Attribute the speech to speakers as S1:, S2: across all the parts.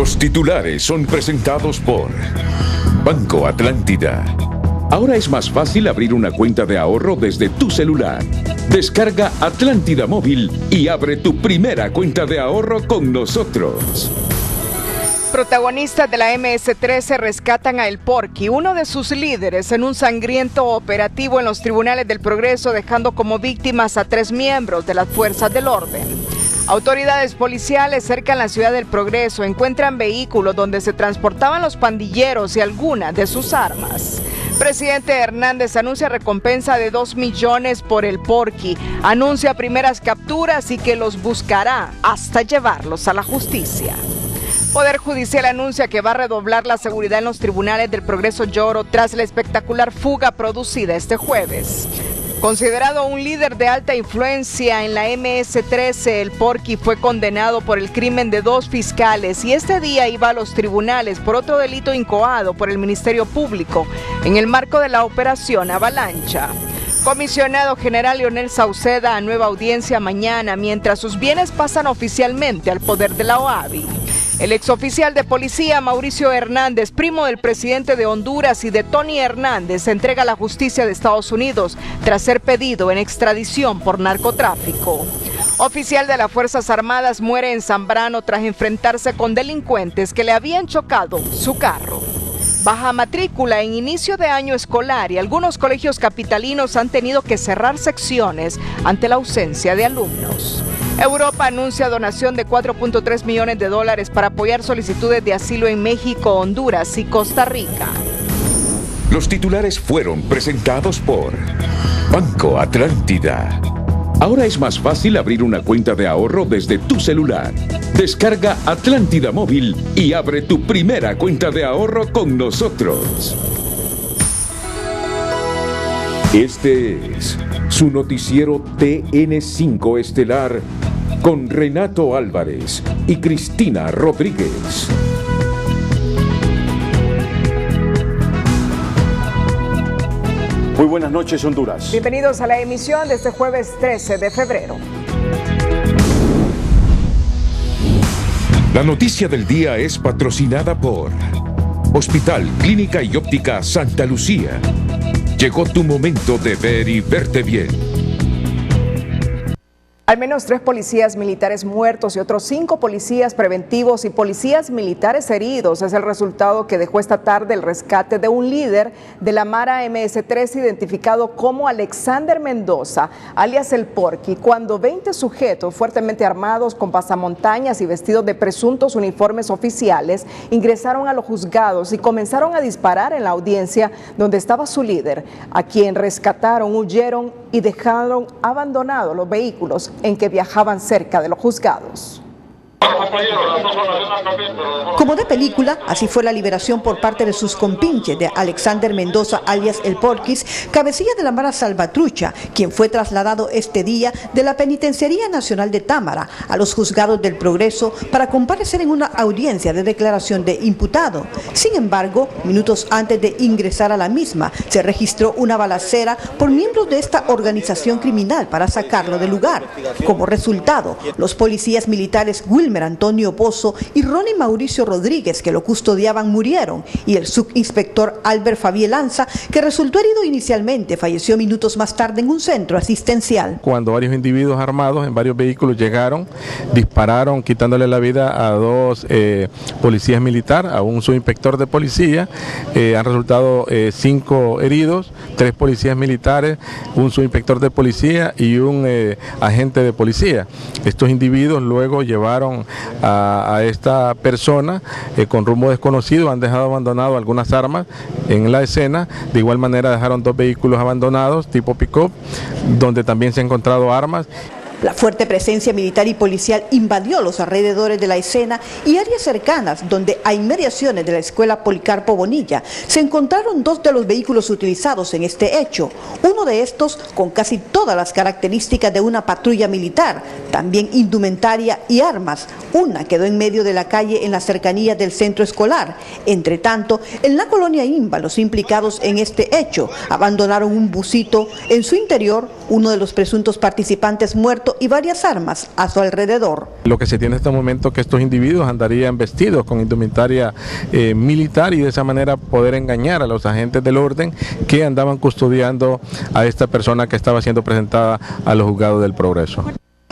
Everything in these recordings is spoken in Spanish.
S1: Los titulares son presentados por Banco Atlántida. Ahora es más fácil abrir una cuenta de ahorro desde tu celular. Descarga Atlántida Móvil y abre tu primera cuenta de ahorro con nosotros.
S2: Protagonistas de la MS-13 rescatan a El Porky, uno de sus líderes, en un sangriento operativo en los tribunales del Progreso, dejando como víctimas a 3 miembros de las fuerzas del orden. Autoridades policiales cerca en la ciudad del Progreso encuentran vehículos donde se transportaban los pandilleros y algunas de sus armas. Presidente Hernández anuncia recompensa de 2 millones por El Porky, anuncia primeras capturas y que los buscará hasta llevarlos a la justicia. Poder Judicial anuncia que va a redoblar la seguridad en los tribunales del Progreso Lloro tras la espectacular fuga producida este jueves. Considerado un líder de alta influencia en la MS-13, El Porky fue condenado por el crimen de 2 fiscales y este día iba a los tribunales por otro delito incoado por el Ministerio Público en el marco de la operación Avalancha. Comisionado General Leonel Sauceda a nueva audiencia mañana mientras sus bienes pasan oficialmente al poder de la OAVI. El exoficial de policía Mauricio Hernández, primo del presidente de Honduras y de Tony Hernández, se entrega a la justicia de Estados Unidos tras ser pedido en extradición por narcotráfico. Oficial de las Fuerzas Armadas muere en Zambrano tras enfrentarse con delincuentes que le habían chocado su carro. Baja matrícula en inicio de año escolar y algunos colegios capitalinos han tenido que cerrar secciones ante la ausencia de alumnos. Europa anuncia donación de $4.3 millones para apoyar solicitudes de asilo en México, Honduras y Costa Rica.
S1: Los titulares fueron presentados por Banco Atlántida. Ahora es más fácil abrir una cuenta de ahorro desde tu celular. Descarga Atlántida Móvil y abre tu primera cuenta de ahorro con nosotros. Este es su noticiero TN5 Estelar con Renato Álvarez y Cristina Rodríguez.
S3: Muy buenas noches, Honduras.
S2: Bienvenidos a la emisión de este jueves 13 de febrero.
S1: La noticia del día es patrocinada por Hospital, Clínica y Óptica Santa Lucía. Llegó tu momento de ver y verte bien.
S2: Al menos 3 policías militares muertos y otros 5 policías preventivos y policías militares heridos es el resultado que dejó esta tarde el rescate de un líder de la Mara MS-13 identificado como Alexander Mendoza, alias El Porky, cuando 20 sujetos fuertemente armados con pasamontañas y vestidos de presuntos uniformes oficiales ingresaron a los juzgados y comenzaron a disparar en la audiencia donde estaba su líder, a quien rescataron, huyeron y dejaron abandonados los vehículos en que viajaban cerca de los juzgados.
S4: Como de película, así fue la liberación por parte de sus compinches de Alexander Mendoza, alias El Porquis, cabecilla de la Mara Salvatrucha, quien fue trasladado este día de la Penitenciaría Nacional de Támara a los juzgados del Progreso para comparecer en una audiencia de declaración de imputado. Sin embargo, minutos antes de ingresar a la misma, se registró una balacera por miembros de esta organización criminal para sacarlo del lugar. Como resultado, los policías militares Wilmer Antonio Pozo y Ronnie Mauricio Rodríguez, que lo custodiaban, murieron, y el subinspector Albert Fabiel Lanza, que resultó herido inicialmente, falleció minutos más tarde en un centro asistencial. Cuando varios individuos armados en varios vehículos llegaron, dispararon quitándole la vida a 2 policías militares, a un subinspector de policía, han resultado 5 heridos, 3 policías militares, un subinspector de policía y un agente de policía. Estos individuos luego llevaron a esta persona con rumbo desconocido, han dejado abandonado algunas armas en la escena, de igual manera dejaron 2 vehículos abandonados tipo pick-up, donde también se han encontrado armas. La fuerte presencia militar y policial invadió los alrededores de la escena y áreas cercanas donde a inmediaciones de la escuela Policarpo Bonilla se encontraron 2 de los vehículos utilizados en este hecho, uno de estos con casi todas las características de una patrulla militar, también indumentaria y armas. Una quedó en medio de la calle en las cercanías del centro escolar. Entre tanto, en la colonia Imba, los implicados en este hecho abandonaron un busito. En su interior, uno de los presuntos participantes muerto y varias armas a su alrededor.
S5: Lo que se tiene en este momento es que estos individuos andarían vestidos con indumentaria militar y de esa manera poder engañar a los agentes del orden que andaban custodiando a esta persona que estaba siendo presentada a los juzgados del Progreso.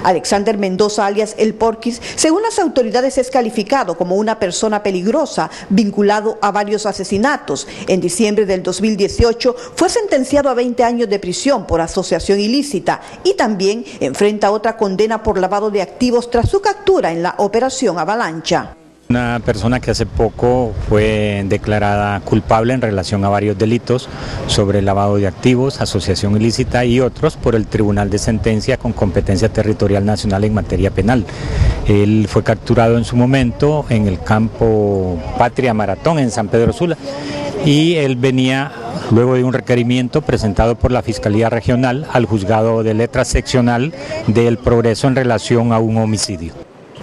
S4: Alexander Mendoza, alias El Porquis, según las autoridades es calificado como una persona peligrosa, vinculado a varios asesinatos. En diciembre del 2018 fue sentenciado a 20 años de prisión por asociación ilícita y también enfrenta otra condena por lavado de activos tras su captura en la Operación Avalancha.
S6: Una persona que hace poco fue declarada culpable en relación a varios delitos sobre lavado de activos, asociación ilícita y otros por el Tribunal de Sentencia con competencia territorial nacional en materia penal. Él fue capturado en su momento en el campo Patria Maratón en San Pedro Sula y él venía luego de un requerimiento presentado por la Fiscalía Regional al Juzgado de Letras Seccional del Progreso en relación a un homicidio.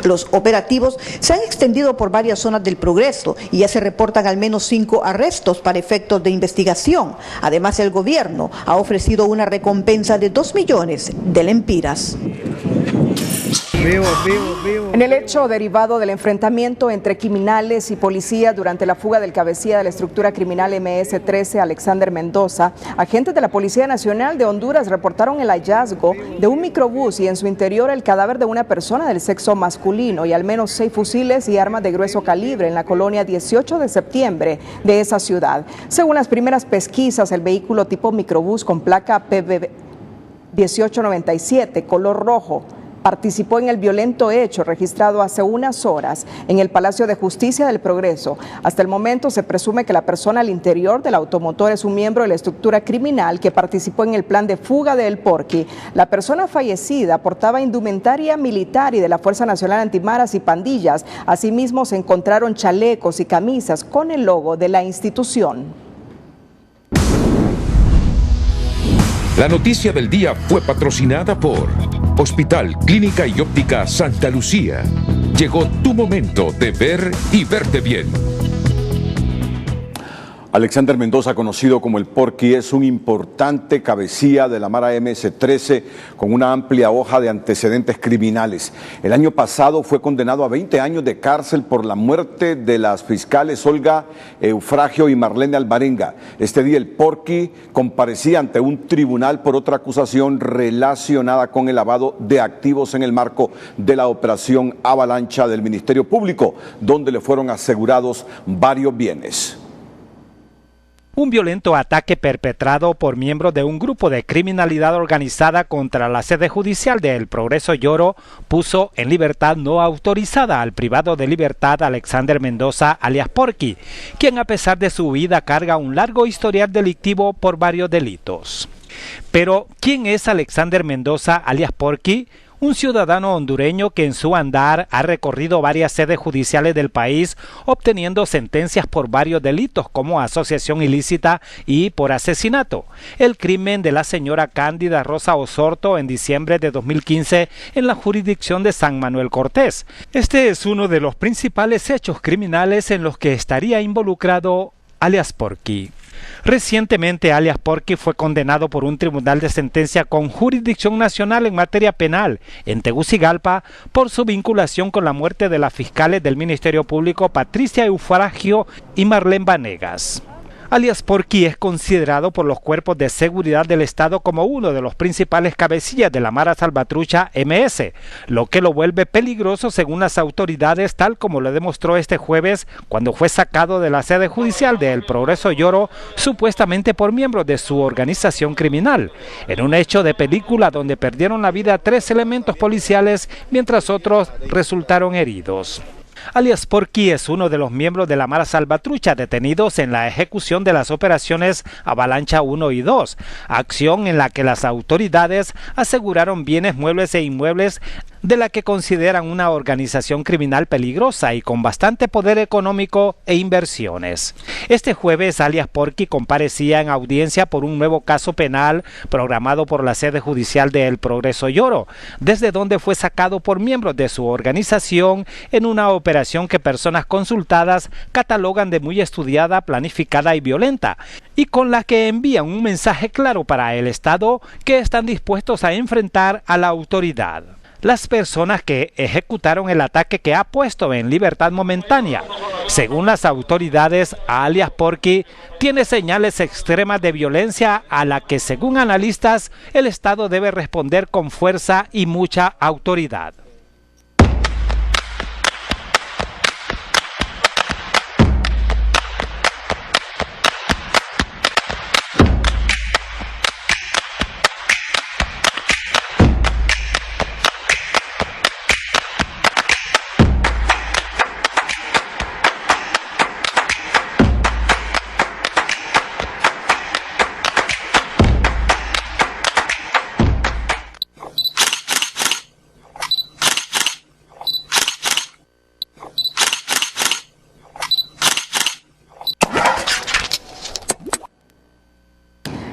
S4: Los operativos se han extendido por varias zonas del Progreso y ya se reportan al menos 5 arrestos para efectos de investigación. Además, el gobierno ha ofrecido una recompensa de 2 millones de lempiras.
S2: En el hecho derivado del enfrentamiento entre criminales y policías durante la fuga del cabecilla de la estructura criminal MS-13, Alexander Mendoza, agentes de la Policía Nacional de Honduras reportaron el hallazgo de un microbús y en su interior el cadáver de una persona del sexo masculino y al menos 6 fusiles y armas de grueso calibre en la colonia 18 de septiembre de esa ciudad. Según las primeras pesquisas, el vehículo tipo microbús con placa PB 1897, color rojo, participó en el violento hecho registrado hace unas horas en el Palacio de Justicia del Progreso. Hasta el momento se presume que la persona al interior del automotor es un miembro de la estructura criminal que participó en el plan de fuga de El Porqui. La persona fallecida portaba indumentaria militar y de la Fuerza Nacional Antimaras y Pandillas. Asimismo se encontraron chalecos y camisas con el logo de la institución.
S1: La noticia del día fue patrocinada por Hospital Clínica y Óptica Santa Lucía. Llegó tu momento de ver y verte bien.
S3: Alexander Mendoza, conocido como El Porqui, es un importante cabecilla de la Mara MS-13 con una amplia hoja de antecedentes criminales. El año pasado fue condenado a 20 años de cárcel por la muerte de las fiscales Olga Eufragio y Marlene Alvarenga. Este día El Porqui comparecía ante un tribunal por otra acusación relacionada con el lavado de activos en el marco de la Operación Avalancha del Ministerio Público, donde le fueron asegurados varios bienes.
S7: Un violento ataque perpetrado por miembros de un grupo de criminalidad organizada contra la sede judicial de El Progreso Lloro puso en libertad no autorizada al privado de libertad Alexander Mendoza, alias Porqui, quien a pesar de su vida carga un largo historial delictivo por varios delitos. Pero, ¿quién es Alexander Mendoza, alias Porqui? Un ciudadano hondureño que en su andar ha recorrido varias sedes judiciales del país, obteniendo sentencias por varios delitos como asociación ilícita y por asesinato. El crimen de la señora Cándida Rosa Osorto en diciembre de 2015 en la jurisdicción de San Manuel Cortés. Este es uno de los principales hechos criminales en los que estaría involucrado alias Porqui. Recientemente, alias Porqui fue condenado por un tribunal de sentencia con jurisdicción nacional en materia penal en Tegucigalpa por su vinculación con la muerte de las fiscales del Ministerio Público Patricia Eufragio y Marlene Vanegas. Alias Porqui es considerado por los cuerpos de seguridad del Estado como uno de los principales cabecillas de la Mara Salvatrucha MS, lo que lo vuelve peligroso según las autoridades, tal como lo demostró este jueves cuando fue sacado de la sede judicial de El Progreso Lloro, supuestamente por miembros de su organización criminal, en un hecho de película donde perdieron la vida 3 elementos policiales mientras otros resultaron heridos. Alias Porqui es uno de los miembros de la Mara Salvatrucha detenidos en la ejecución de las operaciones Avalancha 1 y 2, acción en la que las autoridades aseguraron bienes muebles e inmuebles de la que consideran una organización criminal peligrosa y con bastante poder económico e inversiones. Este jueves, alias Porky comparecía en audiencia por un nuevo caso penal programado por la sede judicial de El Progreso Lloro, desde donde fue sacado por miembros de su organización en una operación que personas consultadas catalogan de muy estudiada, planificada y violenta, y con la que envían un mensaje claro para el Estado que están dispuestos a enfrentar a la autoridad. Las personas que ejecutaron el ataque que ha puesto en libertad momentánea, según las autoridades, alias Porky, tiene señales extremas de violencia a la que, según analistas, el Estado debe responder con fuerza y mucha autoridad.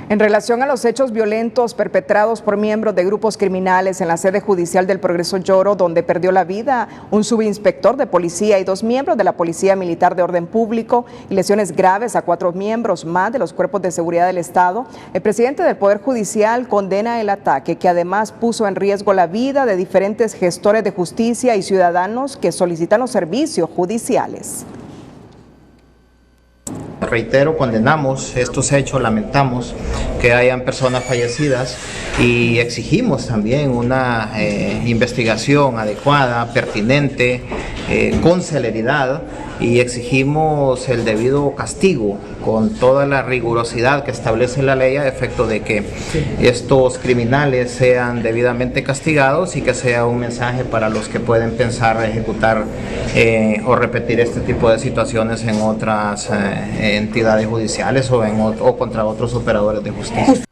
S2: En relación a los hechos violentos perpetrados por miembros de grupos criminales en la sede judicial del Progreso Lloro, donde perdió la vida un subinspector de policía y 2 miembros de la Policía Militar de Orden Público y lesiones graves a 4 miembros más de los cuerpos de seguridad del Estado, el presidente del Poder Judicial condena el ataque, que además puso en riesgo la vida de diferentes gestores de justicia y ciudadanos que solicitan los servicios judiciales.
S8: Reitero, condenamos estos hechos, lamentamos que hayan personas fallecidas y exigimos también una investigación adecuada, pertinente, con celeridad, y exigimos el debido castigo con toda la rigurosidad que establece la ley a efecto de que estos criminales sean debidamente castigados y que sea un mensaje para los que pueden pensar ejecutar o repetir este tipo de situaciones en otras entidades judiciales o contra otros operadores de justicia.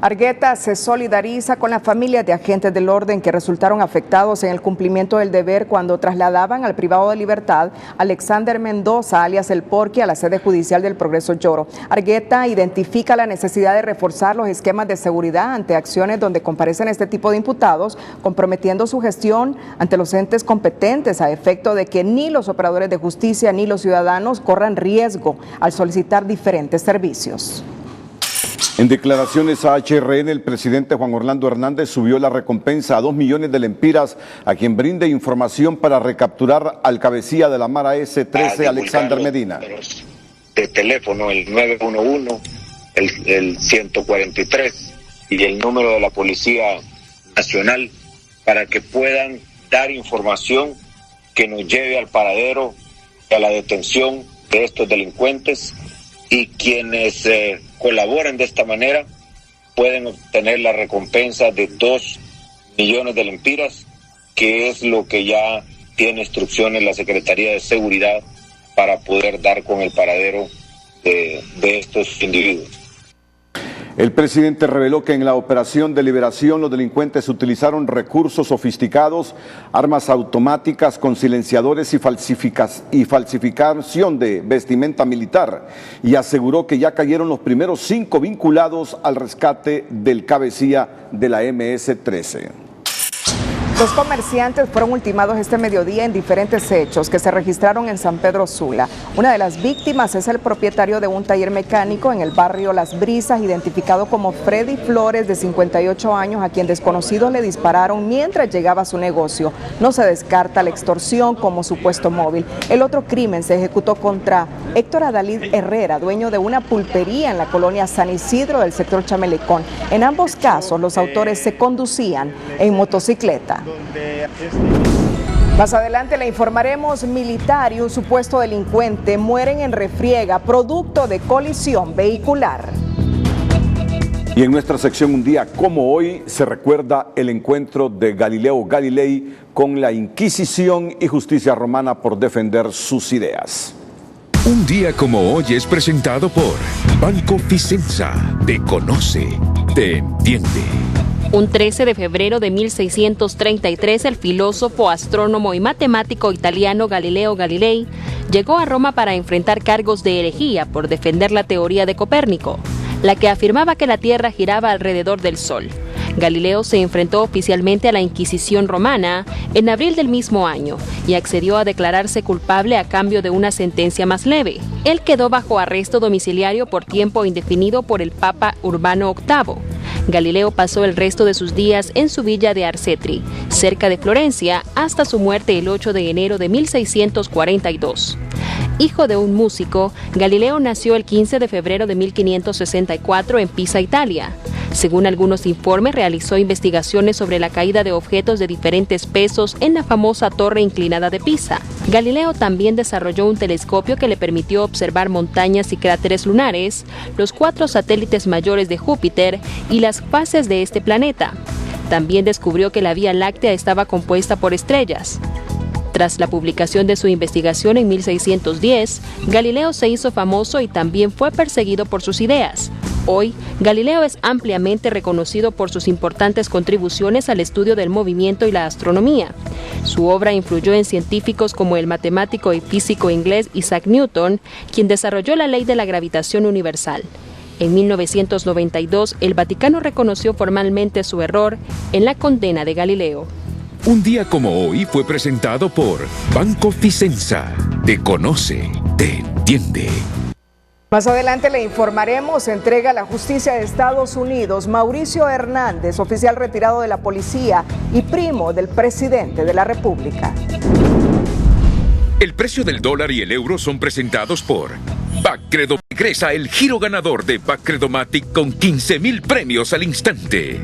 S2: Argueta se solidariza con las familias de agentes del orden que resultaron afectados en el cumplimiento del deber cuando trasladaban al privado de libertad a Alexander Mendoza, alias El Porky, a la sede judicial del Progreso Lloro. Argueta identifica la necesidad de reforzar los esquemas de seguridad ante acciones donde comparecen este tipo de imputados, comprometiendo su gestión ante los entes competentes a efecto de que ni los operadores de justicia ni los ciudadanos corran riesgo al solicitar diferentes servicios.
S3: En declaraciones a HRN, el presidente Juan Orlando Hernández subió la recompensa a 2 millones de lempiras a quien brinde información para recapturar al cabecilla de la Mara S13, Alexander Medina.
S9: De teléfono, el 911, el 143 y el número de la Policía Nacional, para que puedan dar información que nos lleve al paradero y a la detención de estos delincuentes, y quienes colaboren de esta manera pueden obtener la recompensa de 2 millones de lempiras, que es lo que ya tiene instrucciones la Secretaría de Seguridad para poder dar con el paradero de estos individuos.
S3: El presidente reveló que en la operación de liberación los delincuentes utilizaron recursos sofisticados, armas automáticas con silenciadores y falsificación de vestimenta militar, y aseguró que ya cayeron los primeros 5 vinculados al rescate del cabecilla de la MS-13.
S2: 2 comerciantes fueron ultimados este mediodía en diferentes hechos que se registraron en San Pedro Sula. Una de las víctimas es el propietario de un taller mecánico en el barrio Las Brisas, identificado como Freddy Flores, de 58 años, a quien desconocidos le dispararon mientras llegaba a su negocio. No se descarta la extorsión como supuesto móvil. El otro crimen se ejecutó contra Héctor Adalid Herrera, dueño de una pulpería en la colonia San Isidro del sector Chamelecón. En ambos casos, los autores se conducían en motocicleta. Más adelante le informaremos: militar y un supuesto delincuente mueren en refriega producto de colisión vehicular.
S3: Y en nuestra sección Un día como hoy se recuerda el encuentro de Galileo Galilei con la Inquisición y justicia romana por defender sus ideas.
S1: Un día como hoy es presentado por Banco Vicenza. Te conoce, te entiende.
S10: Un 13 de febrero de 1633, el filósofo, astrónomo y matemático italiano Galileo Galilei llegó a Roma para enfrentar cargos de herejía por defender la teoría de Copérnico, la que afirmaba que la Tierra giraba alrededor del Sol. Galileo se enfrentó oficialmente a la Inquisición romana en abril del mismo año y accedió a declararse culpable a cambio de una sentencia más leve. Él quedó bajo arresto domiciliario por tiempo indefinido por el Papa Urbano VIII. Galileo pasó el resto de sus días en su villa de Arcetri, cerca de Florencia, hasta su muerte el 8 de enero de 1642. Hijo de un músico, Galileo nació el 15 de febrero de 1564 en Pisa, Italia. Según algunos informes, realizó investigaciones sobre la caída de objetos de diferentes pesos en la famosa torre inclinada de Pisa. Galileo también desarrolló un telescopio que le permitió observar montañas y cráteres lunares, los 4 satélites mayores de Júpiter y las fases de este planeta. También descubrió que la Vía Láctea estaba compuesta por estrellas. Tras la publicación de su investigación en 1610, Galileo se hizo famoso y también fue perseguido por sus ideas. Hoy, Galileo es ampliamente reconocido por sus importantes contribuciones al estudio del movimiento y la astronomía. Su obra influyó en científicos como el matemático y físico inglés Isaac Newton, quien desarrolló la ley de la gravitación universal. En 1992, el Vaticano reconoció formalmente su error en la condena de Galileo.
S1: Un día como hoy fue presentado por Banco Vicenza. Te conoce, te entiende.
S2: Más adelante le informaremos, entrega a la justicia de Estados Unidos Mauricio Hernández, oficial retirado de la policía y primo del presidente de la República.
S1: El precio del dólar y el euro son presentados por Bacredo. Regresa el giro ganador de Bacredomatic con 15,000 premios al instante.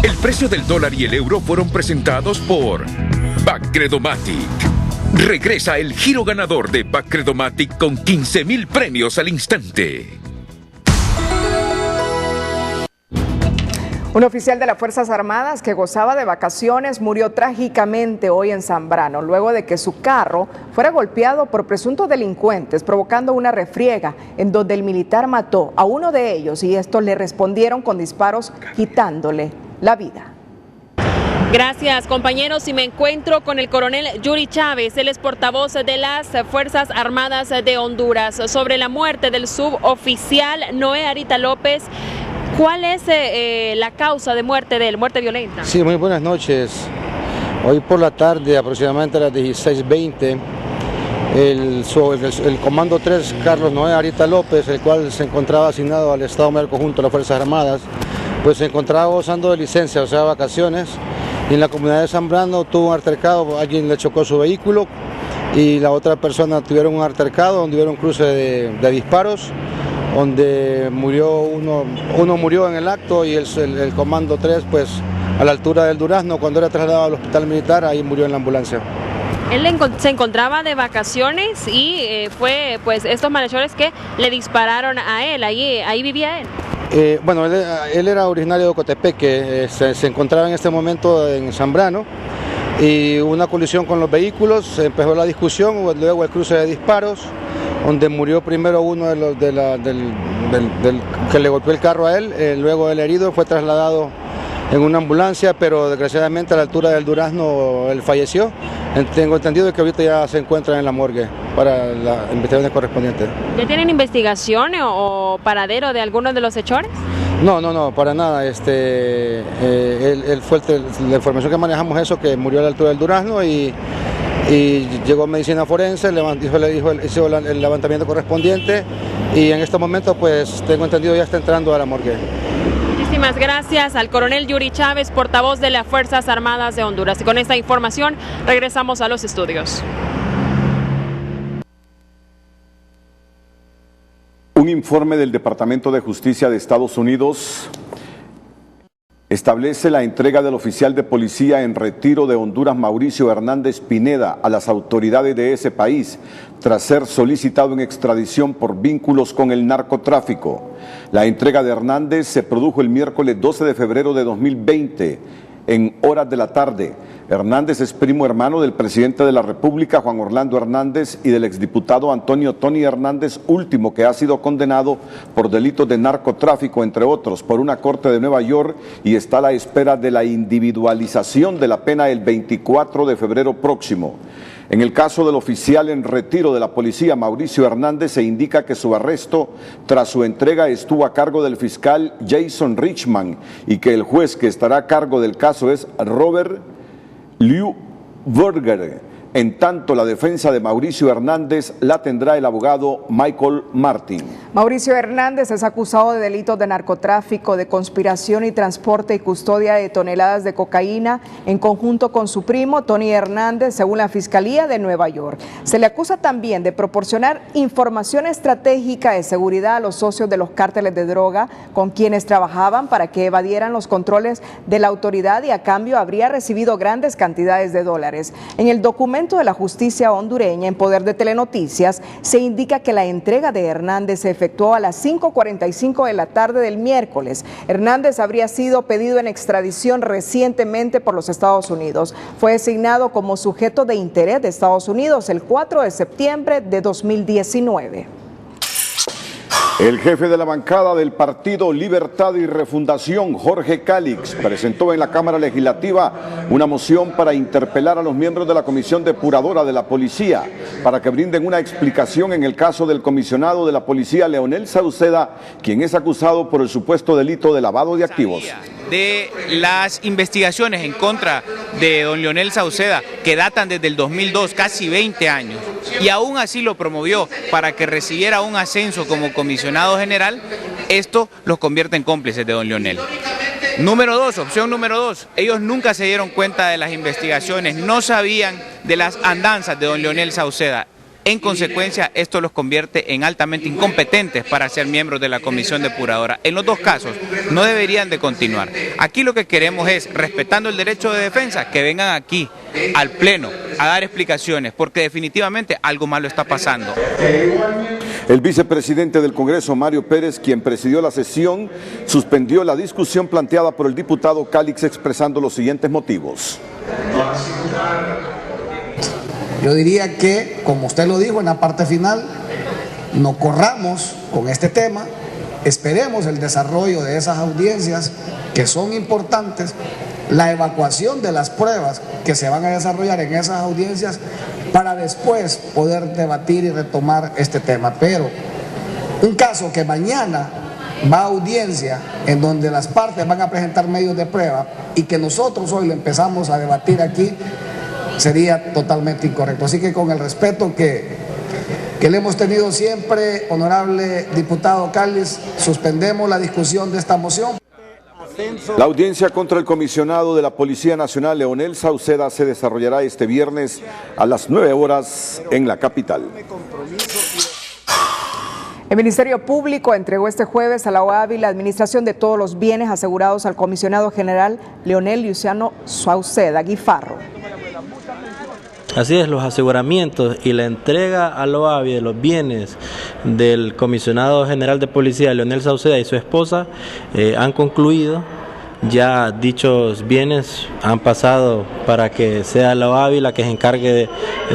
S1: El precio del dólar y el euro fueron presentados por Bacredomatic. Regresa el giro ganador de Bacredomatic con 15,000 premios al instante.
S2: Un oficial de las Fuerzas Armadas que gozaba de vacaciones murió trágicamente hoy en Zambrano, luego de que su carro fuera golpeado por presuntos delincuentes, provocando una refriega en donde el militar mató a uno de ellos y estos le respondieron con disparos quitándole la vida.
S10: Gracias, compañeros, y me encuentro con el coronel Yuri Chávez, él es portavoz de las Fuerzas Armadas de Honduras, sobre la muerte del suboficial Noé Arita López. ¿Cuál es la causa de muerte de él, muerte violenta?
S11: Sí, muy buenas noches. Hoy por la tarde, aproximadamente a las 16:20, el Comando 3, Carlos Noé Arita López, el cual se encontraba asignado al Estado Mayor Conjunto de las Fuerzas Armadas, pues se encontraba gozando de licencia, o sea, vacaciones, y en la comunidad de Zambrano tuvo un altercado, alguien le chocó su vehículo y la otra persona tuvieron un altercado donde hubo un cruce de disparos, donde murió uno murió en el acto y el Comando 3, pues a la altura del Durazno, cuando era trasladado al hospital militar, ahí murió en la ambulancia.
S10: Él se encontraba de vacaciones y fue pues estos malhechores que le dispararon a él, ahí vivía él.
S11: Bueno, él era originario de Ocotepeque, se encontraba en este momento en Zambrano y hubo una colisión con los vehículos, empezó la discusión, luego el cruce de disparos, donde murió primero uno de los del que le golpeó el carro a él, luego el herido fue trasladado en una ambulancia, pero desgraciadamente a la altura del Durazno él falleció. Tengo entendido que ahorita ya se encuentra en la morgue para la investigación correspondiente.
S10: ¿Ya tienen investigación o paradero de algunos de los hechores?
S11: No, para nada. Él fue la información que manejamos eso, que murió a la altura del Durazno y llegó medicina forense, hizo el levantamiento correspondiente y en este momento, pues tengo entendido, ya está entrando a la morgue.
S10: Muchísimas gracias al coronel Yuri Chávez, portavoz de las Fuerzas Armadas de Honduras. Y con esta información regresamos a los estudios.
S3: Un informe del Departamento de Justicia de Estados Unidos establece la entrega del oficial de policía en retiro de Honduras, Mauricio Hernández Pineda, a las autoridades de ese país, tras ser solicitado en extradición por vínculos con el narcotráfico. La entrega de Hernández se produjo el miércoles 12 de febrero de 2020, en horas de la tarde. Hernández es primo hermano del presidente de la República, Juan Orlando Hernández, y del exdiputado Antonio Tony Hernández, último que ha sido condenado por delitos de narcotráfico, entre otros, por una corte de Nueva York, y está a la espera de la individualización de la pena el 24 de febrero próximo. En el caso del oficial en retiro de la policía, Mauricio Hernández, se indica que su arresto tras su entrega estuvo a cargo del fiscal Jason Richman y que el juez que estará a cargo del caso es Robert Liu Berger. En tanto, la defensa de Mauricio Hernández la tendrá el abogado Michael Martin.
S2: Mauricio Hernández es acusado de delitos de narcotráfico, de conspiración y transporte y custodia de toneladas de cocaína en conjunto con su primo Tony Hernández, según la Fiscalía de Nueva York. Se le acusa también de proporcionar información estratégica de seguridad a los socios de los cárteles de droga con quienes trabajaban para que evadieran los controles de la autoridad, y a cambio habría recibido grandes cantidades de dólares. En el documento de la justicia hondureña en poder de Telenoticias se indica que la entrega de Hernández se efectuó a las 5:45 de la tarde del miércoles. Hernández habría sido pedido en extradición recientemente por los Estados Unidos. Fue designado como sujeto de interés de Estados Unidos el 4 de septiembre de 2019.
S3: El jefe de la bancada del Partido Libertad y Refundación, Jorge Calix, presentó en la Cámara Legislativa una moción para interpelar a los miembros de la Comisión Depuradora de la Policía para que brinden una explicación en el caso del comisionado de la Policía, Leonel Sauceda, quien es acusado por el supuesto delito de lavado de activos.
S12: De las investigaciones en contra de don Leonel Sauceda, que datan desde el 2002, casi 20 años, y aún así lo promovió para que recibiera un ascenso como comisionado general, esto los convierte en cómplices de don Leonel. Número dos, opción número dos, ellos nunca se dieron cuenta de las investigaciones, no sabían de las andanzas de don Leonel Sauceda. En consecuencia, esto los convierte en altamente incompetentes para ser miembros de la comisión depuradora. En los dos casos, no deberían de continuar. Aquí lo que queremos es, respetando el derecho de defensa, que vengan aquí, al Pleno, a dar explicaciones, porque definitivamente algo malo está pasando.
S3: El vicepresidente del Congreso, Mario Pérez, quien presidió la sesión, suspendió la discusión planteada por el diputado Calix, expresando los siguientes motivos.
S13: Yo diría que, como usted lo dijo en la parte final, no corramos con este tema, esperemos el desarrollo de esas audiencias que son importantes, la evacuación de las pruebas que se van a desarrollar en esas audiencias para después poder debatir y retomar este tema. Pero un caso que mañana va a audiencia en donde las partes van a presentar medios de prueba y que nosotros hoy lo empezamos a debatir aquí, sería totalmente incorrecto. Así que con el respeto que le hemos tenido siempre, honorable diputado Calix, suspendemos la discusión de esta moción.
S3: La audiencia contra el comisionado de la Policía Nacional, Leonel Sauceda, se desarrollará este viernes a las 9 horas en la capital.
S2: El Ministerio Público entregó este jueves a la OAVI la administración de todos los bienes asegurados al comisionado general Leonel Luciano Sauceda Guifarro.
S14: Así es, los aseguramientos y la entrega a la OAVI de los bienes del comisionado general de policía Leonel Sauceda y su esposa han concluido. Ya dichos bienes han pasado para que sea la OAVI la que se encargue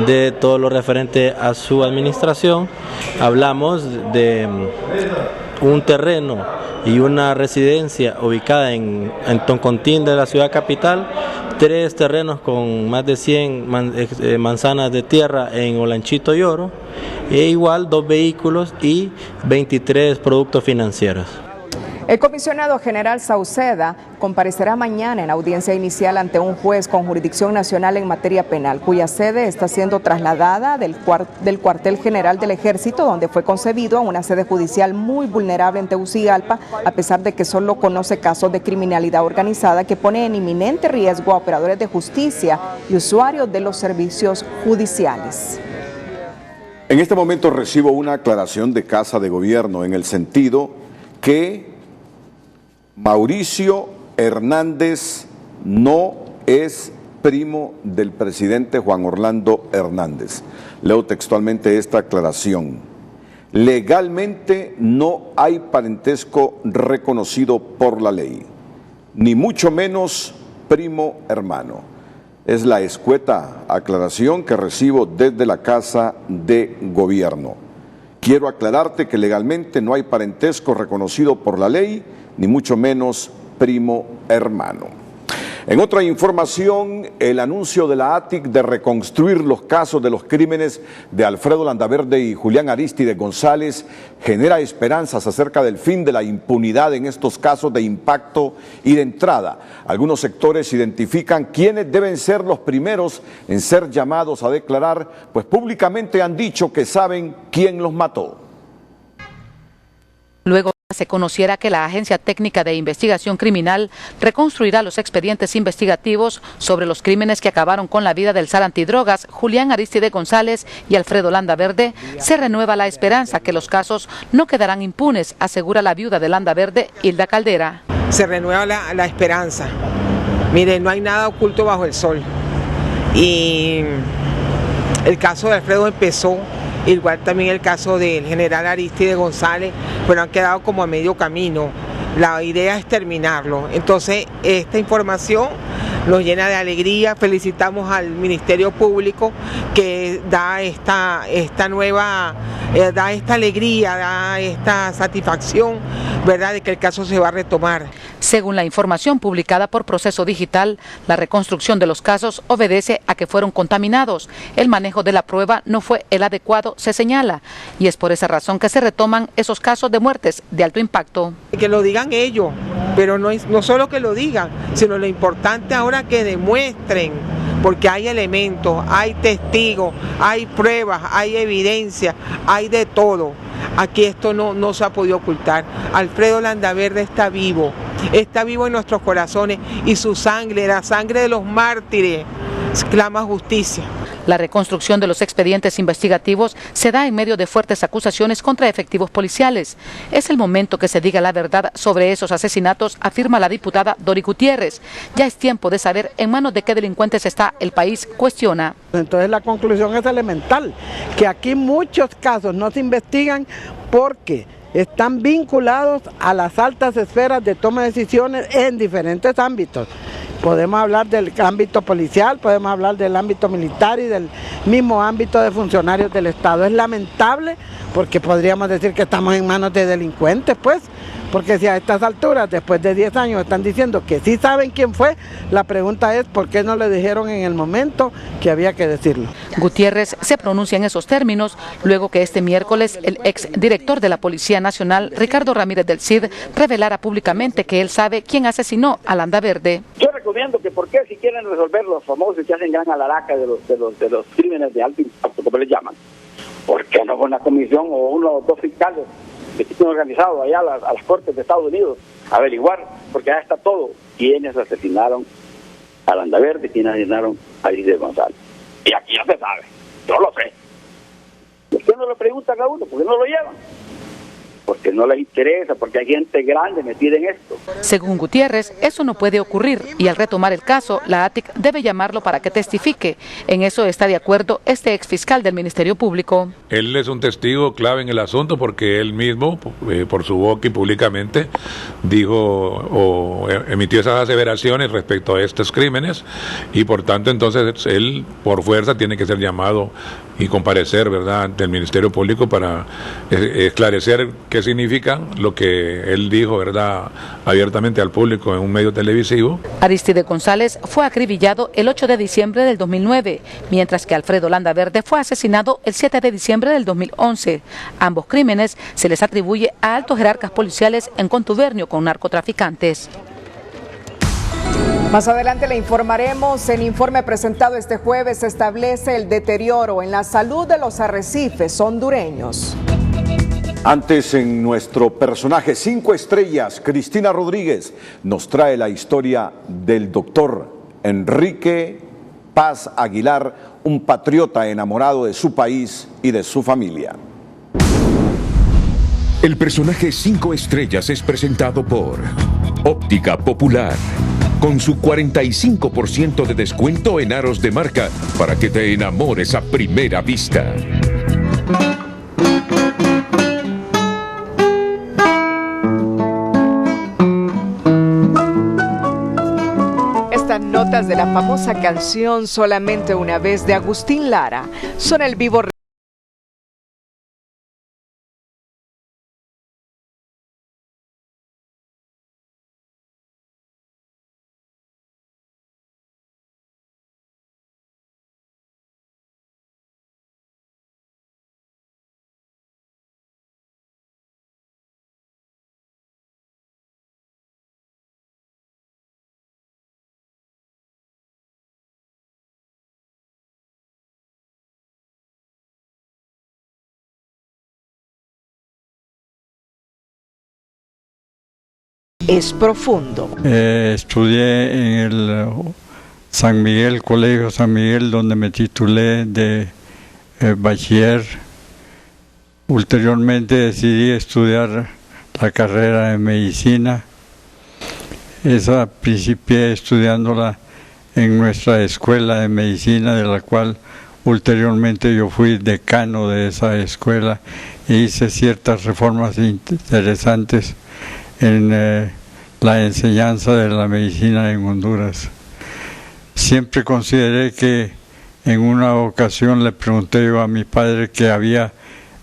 S14: de todo lo referente a su administración. Hablamos de un terreno y una residencia ubicada en Toncontín de la ciudad capital, 3 terrenos con más de 100 manzanas de tierra en Olanchito y Oro, e igual 2 vehículos y 23 productos financieros.
S2: El comisionado general Sauceda comparecerá mañana en audiencia inicial ante un juez con jurisdicción nacional en materia penal, cuya sede está siendo trasladada del cuartel general del Ejército, donde fue concebido, a una sede judicial muy vulnerable en Tegucigalpa, a pesar de que solo conoce casos de criminalidad organizada que pone en inminente riesgo a operadores de justicia y usuarios de los servicios judiciales.
S3: En este momento recibo una aclaración de Casa de Gobierno en el sentido que Mauricio Hernández no es primo del presidente Juan Orlando Hernández. Leo textualmente esta aclaración. Legalmente no hay parentesco reconocido por la ley, ni mucho menos primo hermano. Es la escueta aclaración que recibo desde la Casa de Gobierno. Quiero aclararte que legalmente no hay parentesco reconocido por la ley, ni mucho menos primo hermano. En otra información, el anuncio de la ATIC de reconstruir los casos de los crímenes de Alfredo Landaverde y Julián Arístide González genera esperanzas acerca del fin de la impunidad en estos casos de impacto y de entrada. Algunos sectores identifican quiénes deben ser los primeros en ser llamados a declarar, pues públicamente han dicho que saben quién los mató.
S15: Luego se conociera que la Agencia Técnica de Investigación Criminal reconstruirá los expedientes investigativos sobre los crímenes que acabaron con la vida del zar antidrogas Julián Arístide González y Alfredo Landaverde, se renueva la esperanza que los casos no quedarán impunes, asegura la viuda de Landaverde, Hilda Caldera.
S16: Se renueva la esperanza. Mire, no hay nada oculto bajo el sol. Y el caso de Alfredo empezó, igual también el caso del general Arístide González, pero han quedado como a medio camino. La idea es terminarlo. Entonces, esta información nos llena de alegría. Felicitamos al Ministerio Público que da esta alegría, da esta satisfacción, ¿verdad?, de que el caso se va a retomar.
S15: Según la información publicada por Proceso Digital, la reconstrucción de los casos obedece a que fueron contaminados. El manejo de la prueba no fue el adecuado, se señala, y es por esa razón que se retoman esos casos de muertes de alto impacto.
S16: Que lo digan ellos, pero no solo que lo digan, sino lo importante ahora que demuestren, porque hay elementos, hay testigos, hay pruebas, hay evidencia, hay de todo. Aquí esto no se ha podido ocultar. Alfredo Landaverde está vivo en nuestros corazones, y su sangre, la sangre de los mártires, clama justicia.
S15: La reconstrucción de los expedientes investigativos se da en medio de fuertes acusaciones contra efectivos policiales. Es el momento que se diga la verdad sobre esos asesinatos, afirma la diputada Dori Gutiérrez. Ya es tiempo de saber en manos de qué delincuentes está el país, cuestiona.
S17: Entonces la conclusión es elemental, que aquí muchos casos no se investigan porque están vinculados a las altas esferas de toma de decisiones en diferentes ámbitos. Podemos hablar del ámbito policial, podemos hablar del ámbito militar y del mismo ámbito de funcionarios del Estado. Es lamentable porque podríamos decir que estamos en manos de delincuentes, pues, porque si a estas alturas, después de 10 años, están diciendo que sí saben quién fue, la pregunta es ¿por qué no le dijeron en el momento que había que decirlo?
S15: Gutiérrez se pronuncia en esos términos luego que este miércoles el exdirector de la Policía Nacional, Ricardo Ramírez del Cid, revelara públicamente que él sabe quién asesinó a Landaverde.
S18: Yo recomiendo que por qué si quieren resolver los famosos que hacen gran alaraca de los crímenes de alto impacto, como les llaman, ¿por qué no una comisión o uno o dos fiscales que estén organizados allá a las Cortes de Estados Unidos a averiguar? Porque ya está todo. ¿Quiénes asesinaron a Landaverde? ¿Quiénes asesinaron a Arístide González? Y aquí ya se sabe. Yo lo sé. ¿Por qué no lo preguntan a uno? ¿Por qué no lo llevan? Porque no les interesa, porque hay gente grande metida en esto.
S15: Según Gutiérrez, eso no puede ocurrir y al retomar el caso, la ATIC debe llamarlo para que testifique. En eso está de acuerdo este exfiscal del Ministerio Público.
S19: Él es un testigo clave en el asunto porque él mismo, por su boca y públicamente, dijo o emitió esas aseveraciones respecto a estos crímenes y por tanto entonces él por fuerza tiene que ser llamado y comparecer, ¿verdad?, del Ministerio Público para esclarecer qué significa lo que él dijo, ¿verdad?, abiertamente al público en un medio televisivo.
S15: Arístide González fue acribillado el 8 de diciembre del 2009, mientras que Alfredo Landaverde fue asesinado el 7 de diciembre del 2011. Ambos crímenes se les atribuye a altos jerarcas policiales en contubernio con narcotraficantes.
S2: Más adelante le informaremos. En informe presentado este jueves se establece el deterioro en la salud de los arrecifes hondureños.
S3: Antes, en nuestro personaje 5 estrellas, Cristina Rodríguez nos trae la historia del doctor Enrique Paz Aguilar, un patriota enamorado de su país y de su familia.
S1: El personaje 5 estrellas es presentado por Óptica Popular, con su 45% de descuento en aros de marca para que te enamores a primera vista.
S2: Estas notas de la famosa canción Solamente una vez de Agustín Lara son el vivo es profundo.
S20: Estudié en el San Miguel, Colegio San Miguel, donde me titulé de bachiller. Ulteriormente decidí estudiar la carrera de medicina. Esa principié estudiándola en nuestra escuela de medicina, de la cual ulteriormente yo fui decano de esa escuela e hice ciertas reformas interesantes en la enseñanza de la medicina en Honduras. Siempre consideré que en una ocasión le pregunté yo a mi padre que había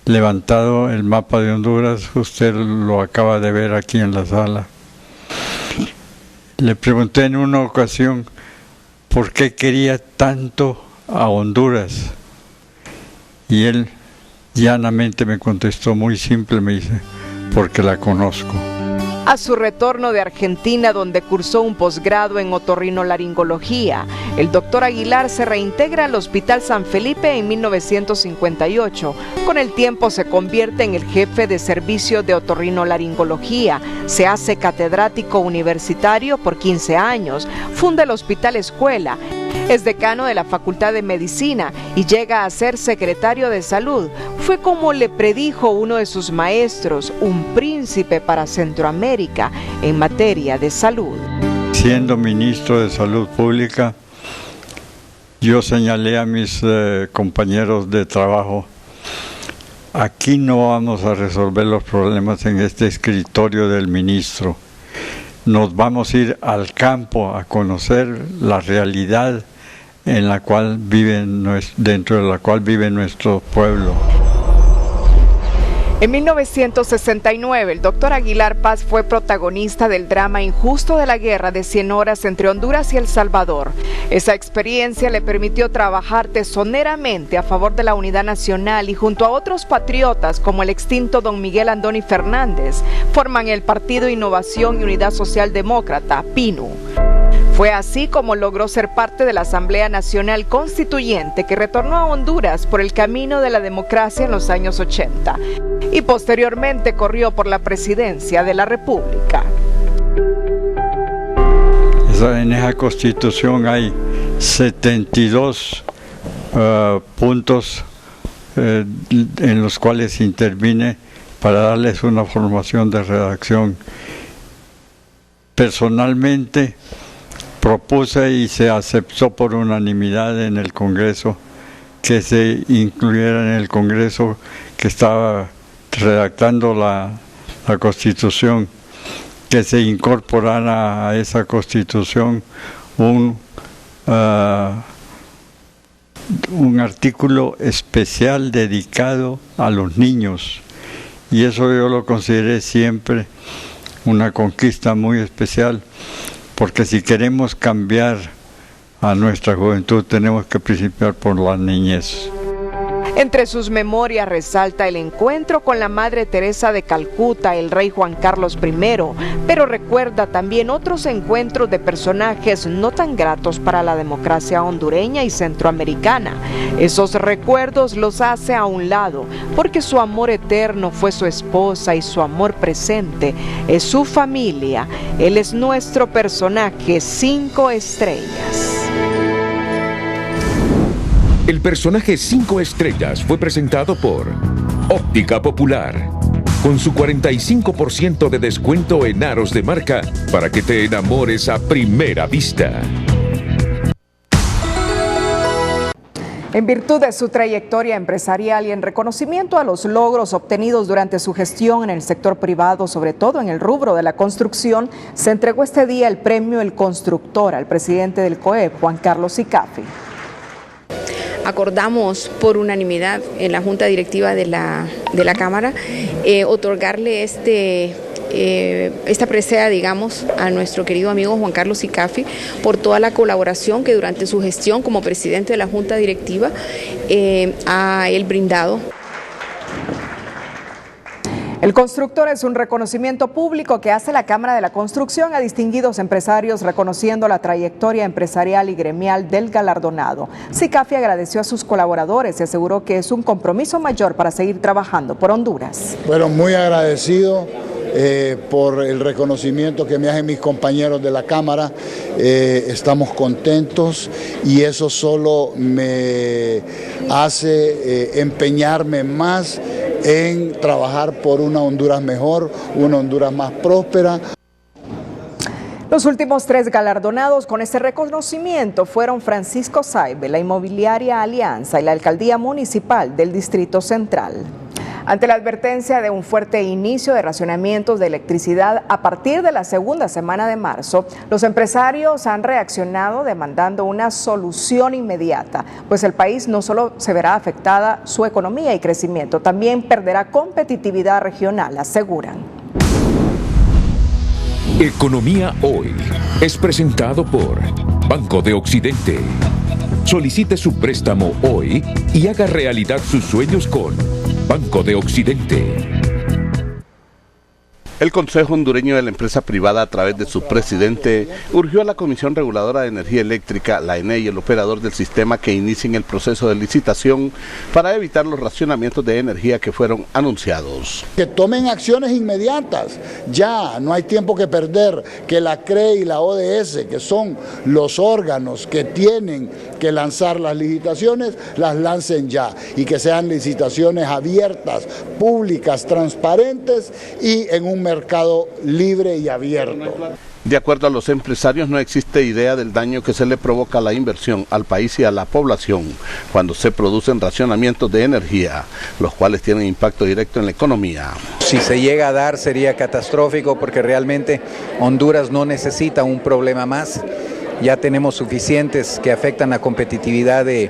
S20: levantado el mapa de Honduras, usted lo acaba de ver aquí en la sala. Le pregunté en una ocasión por qué quería tanto a Honduras y él llanamente me contestó, muy simple, me dice, porque la conozco.
S2: A su retorno de Argentina, donde cursó un posgrado en otorrinolaringología, el doctor Aguilar se reintegra al Hospital San Felipe en 1958. Con el tiempo se convierte en el jefe de servicio de otorrinolaringología, se hace catedrático universitario por 15 años, funda el Hospital Escuela, es decano de la Facultad de Medicina y llega a ser secretario de Salud. Fue como le predijo uno de sus maestros, un príncipe para Centroamérica en materia de salud.
S20: Siendo ministro de Salud Pública, yo señalé a mis compañeros de trabajo, aquí no vamos a resolver los problemas en este escritorio del ministro. Nos vamos a ir al campo a conocer la realidad en la cual dentro de la cual vive nuestro pueblo.
S2: En 1969, el doctor Aguilar Paz fue protagonista del drama injusto de la guerra de 100 horas entre Honduras y El Salvador. Esa experiencia le permitió trabajar tesoneramente a favor de la unidad nacional y junto a otros patriotas como el extinto don Miguel Andoni Fernández, forman el Partido Innovación y Unidad Social Demócrata, PINU. Fue así como logró ser parte de la Asamblea Nacional Constituyente que retornó a Honduras por el camino de la democracia en los años 80 y posteriormente corrió por la presidencia de la República.
S20: En esa Constitución hay 72 puntos en los cuales intervine para darles una formación de redacción. Personalmente propuse y se aceptó por unanimidad en el Congreso que se incluyera en el Congreso que estaba redactando la Constitución, que se incorporara a esa Constitución un artículo especial dedicado a los niños, y eso yo lo consideré siempre una conquista muy especial, porque si queremos cambiar a nuestra juventud tenemos que principiar por la niñez.
S2: Entre sus memorias resalta el encuentro con la Madre Teresa de Calcuta, el rey Juan Carlos I, pero recuerda también otros encuentros de personajes no tan gratos para la democracia hondureña y centroamericana. Esos recuerdos los hace a un lado, porque su amor eterno fue su esposa y su amor presente es su familia. Él es nuestro personaje 5 estrellas.
S1: El personaje 5 estrellas fue presentado por Óptica Popular, con su 45% de descuento en aros de marca para que te enamores a primera vista.
S2: En virtud de su trayectoria empresarial y en reconocimiento a los logros obtenidos durante su gestión en el sector privado, sobre todo en el rubro de la construcción, se entregó este día el premio El Constructor al presidente del COEP, Juan Carlos Sicafi.
S21: Acordamos por unanimidad en la Junta Directiva de la Cámara otorgarle esta presea, digamos, a nuestro querido amigo Juan Carlos Sicafi por toda la colaboración que durante su gestión como presidente de la Junta Directiva ha él brindado.
S2: El Constructor es un reconocimiento público que hace la Cámara de la Construcción a distinguidos empresarios reconociendo la trayectoria empresarial y gremial del galardonado. Sicafi agradeció a sus colaboradores y aseguró que es un compromiso mayor para seguir trabajando por Honduras.
S22: Bueno, muy agradecido por el reconocimiento que me hacen mis compañeros de la Cámara. Estamos contentos y eso solo me hace empeñarme más en trabajar por una Honduras mejor, una Honduras más próspera.
S2: Los últimos 3 galardonados con este reconocimiento fueron Francisco Saibe, la inmobiliaria Alianza y la Alcaldía Municipal del Distrito Central. Ante la advertencia de un fuerte inicio de racionamientos de electricidad a partir de la segunda semana de marzo, los empresarios han reaccionado demandando una solución inmediata, pues el país no solo se verá afectada su economía y crecimiento, también perderá competitividad regional, aseguran.
S1: Economía Hoy es presentado por Banco de Occidente. Solicite su préstamo hoy y haga realidad sus sueños con Banco de Occidente.
S23: El Consejo Hondureño de la Empresa Privada, a través de su presidente, urgió a la Comisión Reguladora de Energía Eléctrica, la ENE, y el operador del sistema que inicien el proceso de licitación para evitar los racionamientos de energía que fueron anunciados.
S22: Que tomen acciones inmediatas, ya, no hay tiempo que perder, que la CRE y la ODS, que son los órganos que tienen que lanzar las licitaciones, las lancen ya y que sean licitaciones abiertas, públicas, transparentes y en un mercado libre y abierto.
S23: De acuerdo a los empresarios, no existe idea del daño que se le provoca a la inversión, al país y a la población cuando se producen racionamientos de energía, los cuales tienen impacto directo en la economía.
S24: Si se llega a dar sería catastrófico porque realmente Honduras no necesita un problema más. Ya tenemos suficientes que afectan la competitividad de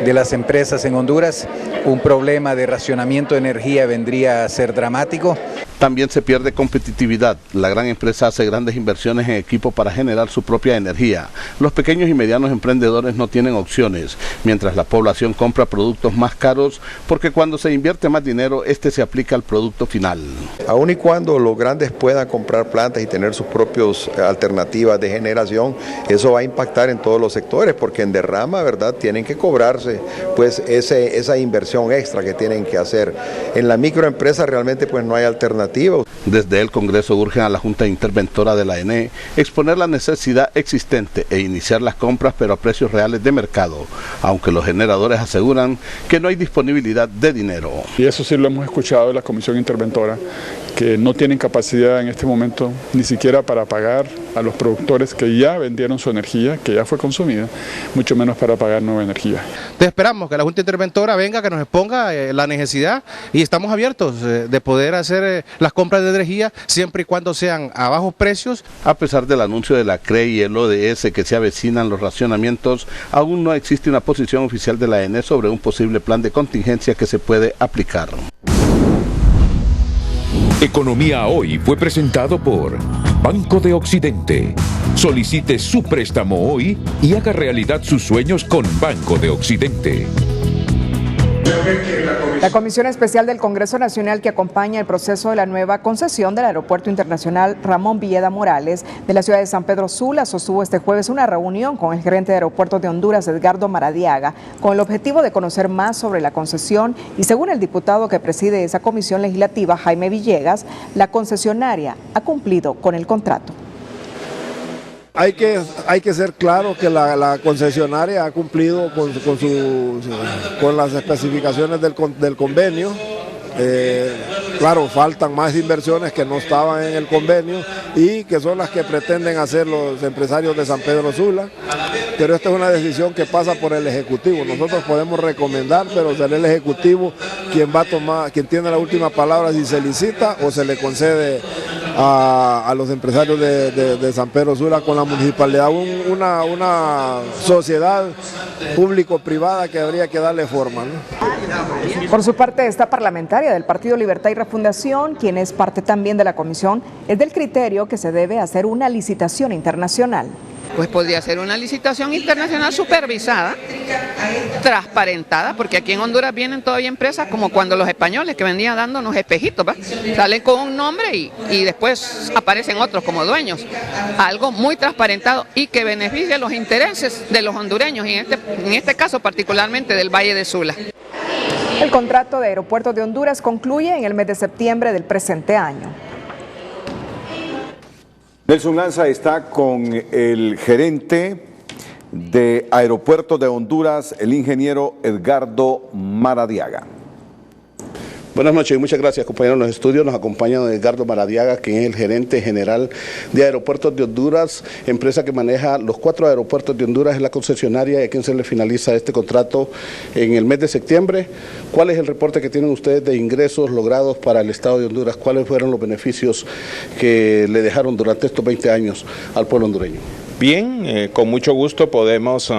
S24: las empresas en Honduras. Un problema de racionamiento de energía vendría a ser dramático.
S23: También se pierde competitividad. La gran empresa hace grandes inversiones en equipo para generar su propia energía. Los pequeños y medianos emprendedores no tienen opciones, mientras la población compra productos más caros porque cuando se invierte más dinero, este se aplica al producto final.
S25: Aun y cuando los grandes puedan comprar plantas y tener sus propias alternativas de generación, eso va a impactar en todos los sectores porque en derrama, ¿verdad?, tienen que cobrarse pues esa inversión extra que tienen que hacer. En la microempresa realmente pues no hay alternativa.
S23: Desde el Congreso urgen a la Junta Interventora de la ENE exponer la necesidad existente e iniciar las compras pero a precios reales de mercado, aunque los generadores aseguran que no hay disponibilidad de dinero.
S26: Y eso sí lo hemos escuchado de la Comisión Interventora, que no tienen capacidad en este momento ni siquiera para pagar a los productores que ya vendieron su energía, que ya fue consumida, mucho menos para pagar nueva energía.
S27: Esperamos que la Junta Interventora venga, que nos exponga la necesidad y estamos abiertos de poder hacer las compras de energía siempre y cuando sean a bajos precios.
S23: A pesar del anuncio de la CRE y el ODS que se avecinan los racionamientos, aún no existe una posición oficial de la ENE sobre un posible plan de contingencia que se puede aplicar.
S1: Economía Hoy fue presentado por Banco de Occidente. Solicite su préstamo hoy y haga realidad sus sueños con Banco de Occidente.
S2: La Comisión Especial del Congreso Nacional que acompaña el proceso de la nueva concesión del Aeropuerto Internacional Ramón Villeda Morales de la ciudad de San Pedro Sula sostuvo este jueves una reunión con el gerente de Aeropuertos de Honduras, Edgardo Maradiaga, con el objetivo de conocer más sobre la concesión y según el diputado que preside esa comisión legislativa, Jaime Villegas, la concesionaria ha cumplido con el contrato.
S4: hay que ser claro que la concesionaria ha cumplido con las especificaciones del convenio. Claro, faltan más inversiones que no estaban en el convenio y que son las que pretenden hacer los empresarios de San Pedro Sula, pero esta es una decisión que pasa por el Ejecutivo. Nosotros podemos recomendar, pero será el Ejecutivo quien tiene la última palabra si se licita o se le concede a los empresarios de San Pedro Sula con la municipalidad, una sociedad público-privada que habría que darle forma, ¿no?
S2: Por su parte, esta parlamentaria del Partido Libertad y Refundación, quien es parte también de la comisión, es del criterio que se debe hacer una licitación internacional.
S5: Pues podría ser una licitación internacional supervisada, transparentada, porque aquí en Honduras vienen todavía empresas como cuando los españoles que venían dándonos espejitos, ¿va? Salen con un nombre y después aparecen otros como dueños. Algo muy transparentado y que beneficie los intereses de los hondureños, y en este caso particularmente del Valle de Sula.
S2: El contrato de Aeropuertos de Honduras concluye en el mes de septiembre del presente año.
S3: Nelson Lanza está con el gerente de Aeropuertos de Honduras, el ingeniero Edgardo Maradiaga.
S23: Buenas noches y muchas gracias, compañeros. En los estudios nos acompaña don Edgardo Maradiaga, quien es el gerente general de Aeropuertos de Honduras, empresa que maneja los 4 aeropuertos de Honduras, es la concesionaria y a quien se le finaliza este contrato en el mes de septiembre. ¿Cuál es el reporte que tienen ustedes de ingresos logrados para el Estado de Honduras? ¿Cuáles fueron los beneficios que le dejaron durante estos 20 años al pueblo hondureño?
S6: Bien, con mucho gusto podemos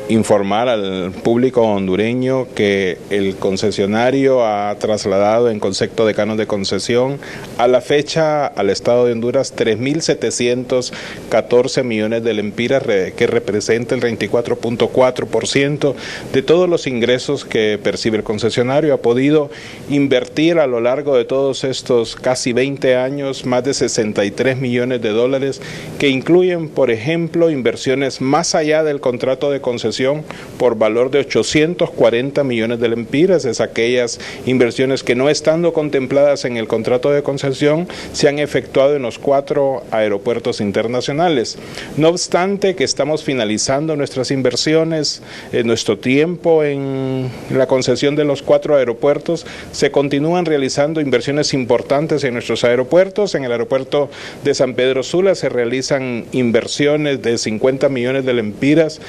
S6: informar al público hondureño que el concesionario ha trasladado en concepto de canon de concesión a la fecha al Estado de Honduras 3.714 millones de lempiras, que representa el 24.4% de todos los ingresos que percibe el concesionario. Ha podido invertir a lo largo de todos estos casi 20 años más de 63 millones de dólares, que incluyen, por ejemplo, inversiones más allá del contrato de concesión por valor de 840 millones de lempiras. Es aquellas inversiones que no estando contempladas en el contrato de concesión se han efectuado en los 4 aeropuertos internacionales. No obstante que estamos finalizando nuestras inversiones, nuestro tiempo en la concesión de los 4 aeropuertos, se continúan realizando inversiones importantes en nuestros aeropuertos. En el aeropuerto de San Pedro Sula se realizan inversiones de 50 millones de lempiras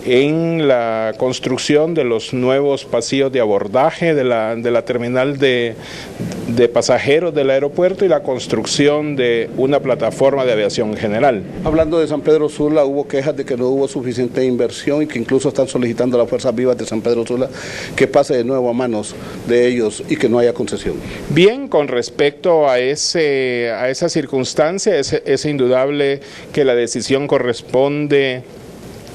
S6: en la construcción de los nuevos pasillos de abordaje de la terminal de pasajeros del aeropuerto y la construcción de una plataforma de aviación general.
S23: Hablando de San Pedro Sula, hubo quejas de que no hubo suficiente inversión y que incluso están solicitando a las fuerzas vivas de San Pedro Sula que pase de nuevo a manos de ellos y que no haya concesión.
S6: Bien, con respecto a esa circunstancia, es indudable que la decisión corresponde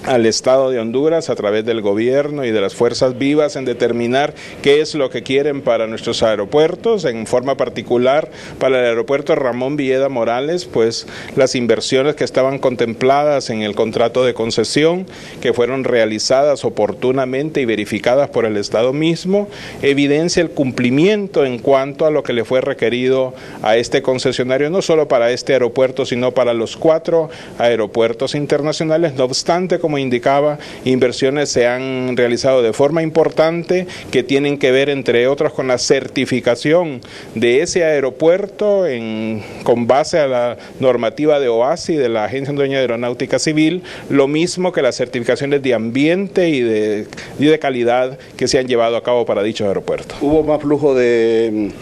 S6: al Estado de Honduras a través del gobierno y de las fuerzas vivas en determinar qué es lo que quieren para nuestros aeropuertos, en forma particular para el aeropuerto Ramón Villeda Morales, pues las inversiones que estaban contempladas en el contrato de concesión, que fueron realizadas oportunamente y verificadas por el Estado mismo, evidencia el cumplimiento en cuanto a lo que le fue requerido a este concesionario, no solo para este aeropuerto, sino para los 4 aeropuertos internacionales. No obstante, como indicaba, inversiones se han realizado de forma importante que tienen que ver, entre otras, con la certificación de ese aeropuerto con base a la normativa de OASI de la Agencia Hondureña de Aeronáutica Civil, lo mismo que las certificaciones de ambiente y de calidad que se han llevado a cabo para dicho aeropuerto.
S23: ¿Hubo más flujo de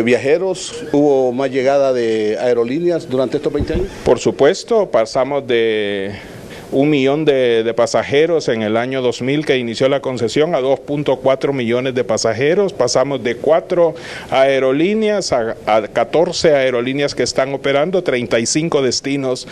S23: viajeros? ¿Hubo más llegada de aerolíneas durante estos 20 años?
S6: Por supuesto, pasamos de 1 millón de pasajeros en el año 2000 que inició la concesión a 2.4 millones de pasajeros. Pasamos de 4 aerolíneas a 14 aerolíneas que están operando, 35 destinos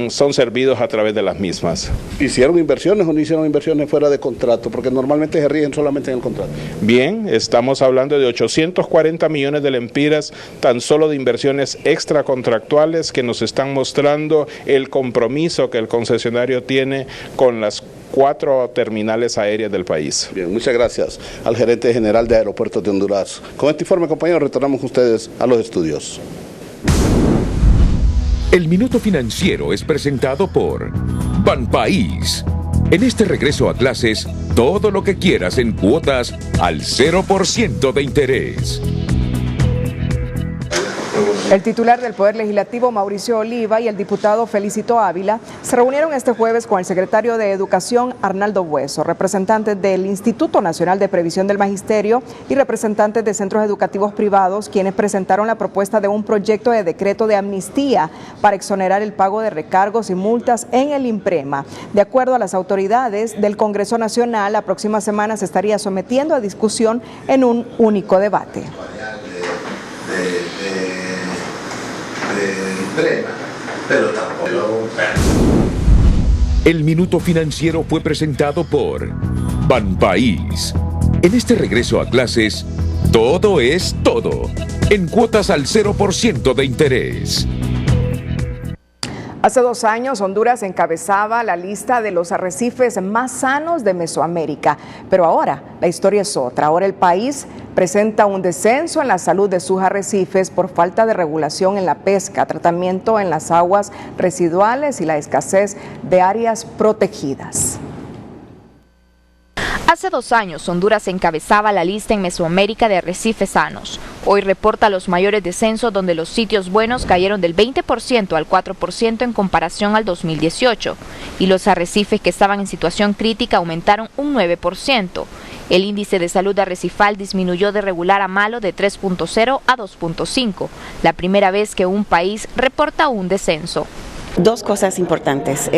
S6: son servidos a través de las mismas.
S23: ¿Hicieron inversiones o no hicieron inversiones fuera de contrato? Porque normalmente se rigen solamente en el contrato.
S6: Bien, estamos hablando de 840 millones de lempiras tan solo de inversiones extracontractuales que nos están mostrando el compromiso que el concesionario tiene con las 4 terminales aéreas del país.
S23: Bien, muchas gracias al gerente general de Aeropuertos de Honduras. Con este informe, compañeros, retornamos ustedes a los estudios.
S1: El Minuto Financiero es presentado por Banpaís. En este regreso a clases, todo lo que quieras en cuotas al 0% de interés.
S2: El titular del Poder Legislativo, Mauricio Oliva, y el diputado Felicito Ávila se reunieron este jueves con el secretario de Educación, Arnaldo Bueso, representantes del Instituto Nacional de Previsión del Magisterio y representantes de centros educativos privados, quienes presentaron la propuesta de un proyecto de decreto de amnistía para exonerar el pago de recargos y multas en el INPREMA. De acuerdo a las autoridades del Congreso Nacional, la próxima semana se estaría sometiendo a discusión en un único debate.
S1: Pero tampoco. El Minuto Financiero fue presentado por Banpaís. En este regreso a clases, todo es todo. En cuotas al 0% de interés.
S2: Hace 2 años, Honduras encabezaba la lista de los arrecifes más sanos de Mesoamérica, pero ahora la historia es otra. Ahora el país presenta un descenso en la salud de sus arrecifes por falta de regulación en la pesca, tratamiento en las aguas residuales y la escasez de áreas protegidas.
S7: Hace 2 años, Honduras encabezaba la lista en Mesoamérica de arrecifes sanos. Hoy reporta los mayores descensos, donde los sitios buenos cayeron del 20% al 4% en comparación al 2018, y los arrecifes que estaban en situación crítica aumentaron un 9%. El índice de salud arrecifal disminuyó de regular a malo de 3.0 a 2.5, la primera vez que un país reporta un descenso.
S8: 2 cosas importantes.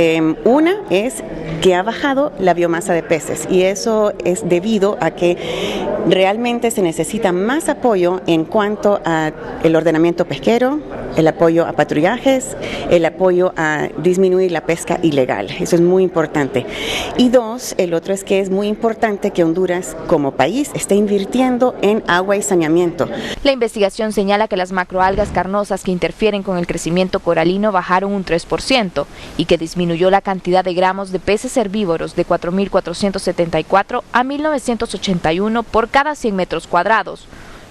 S8: Una es que ha bajado la biomasa de peces, y eso es debido a que realmente se necesita más apoyo en cuanto a el ordenamiento pesquero, el apoyo a patrullajes, el apoyo a disminuir la pesca ilegal. Eso es muy importante. Y 2, el otro es que es muy importante que Honduras como país esté invirtiendo en agua y saneamiento.
S7: La investigación señala que las macroalgas carnosas que interfieren con el crecimiento coralino bajaron un 3% y que disminuyó la cantidad de gramos de peces herbívoros de 4.474 a 1.981 por cada 100 metros cuadrados.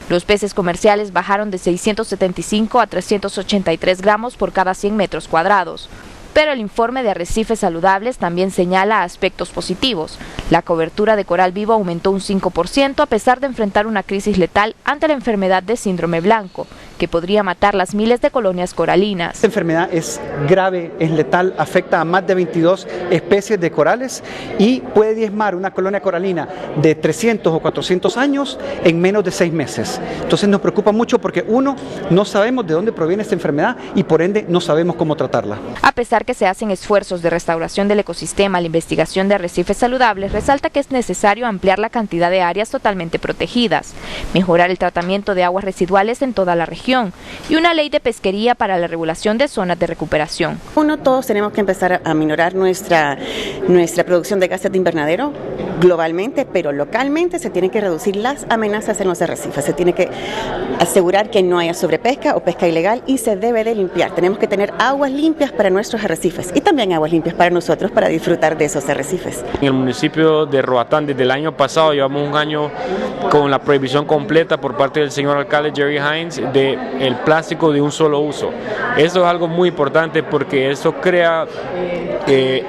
S7: Los peces comerciales bajaron de 675 a 383 gramos por cada 100 metros cuadrados. Pero el informe de arrecifes saludables también señala aspectos positivos. La cobertura de coral vivo aumentó un 5% a pesar de enfrentar una crisis letal ante la enfermedad de síndrome blanco, que podría matar las miles de colonias coralinas.
S9: Esta enfermedad es grave, es letal, afecta a más de 22 especies de corales y puede diezmar una colonia coralina de 300 o 400 años en menos de 6 meses. Entonces nos preocupa mucho porque, uno, no sabemos de dónde proviene esta enfermedad y por ende no sabemos cómo tratarla.
S7: A pesar que se hacen esfuerzos de restauración del ecosistema, la investigación de arrecifes saludables resalta que es necesario ampliar la cantidad de áreas totalmente protegidas, mejorar el tratamiento de aguas residuales en toda la región y una ley de pesquería para la regulación de zonas de recuperación.
S8: Uno, todos tenemos que empezar a minorar nuestra producción de gases de invernadero globalmente, pero localmente se tienen que reducir las amenazas en los arrecifes, se tiene que asegurar que no haya sobrepesca o pesca ilegal y se debe de limpiar. Tenemos que tener aguas limpias para nuestros arrecifes y también aguas limpias para nosotros para disfrutar de esos arrecifes.
S10: En el municipio de Roatán, desde el año pasado, llevamos un año con la prohibición completa por parte del señor alcalde Jerry Hines de el plástico de un solo uso. Eso es algo muy importante porque eso crea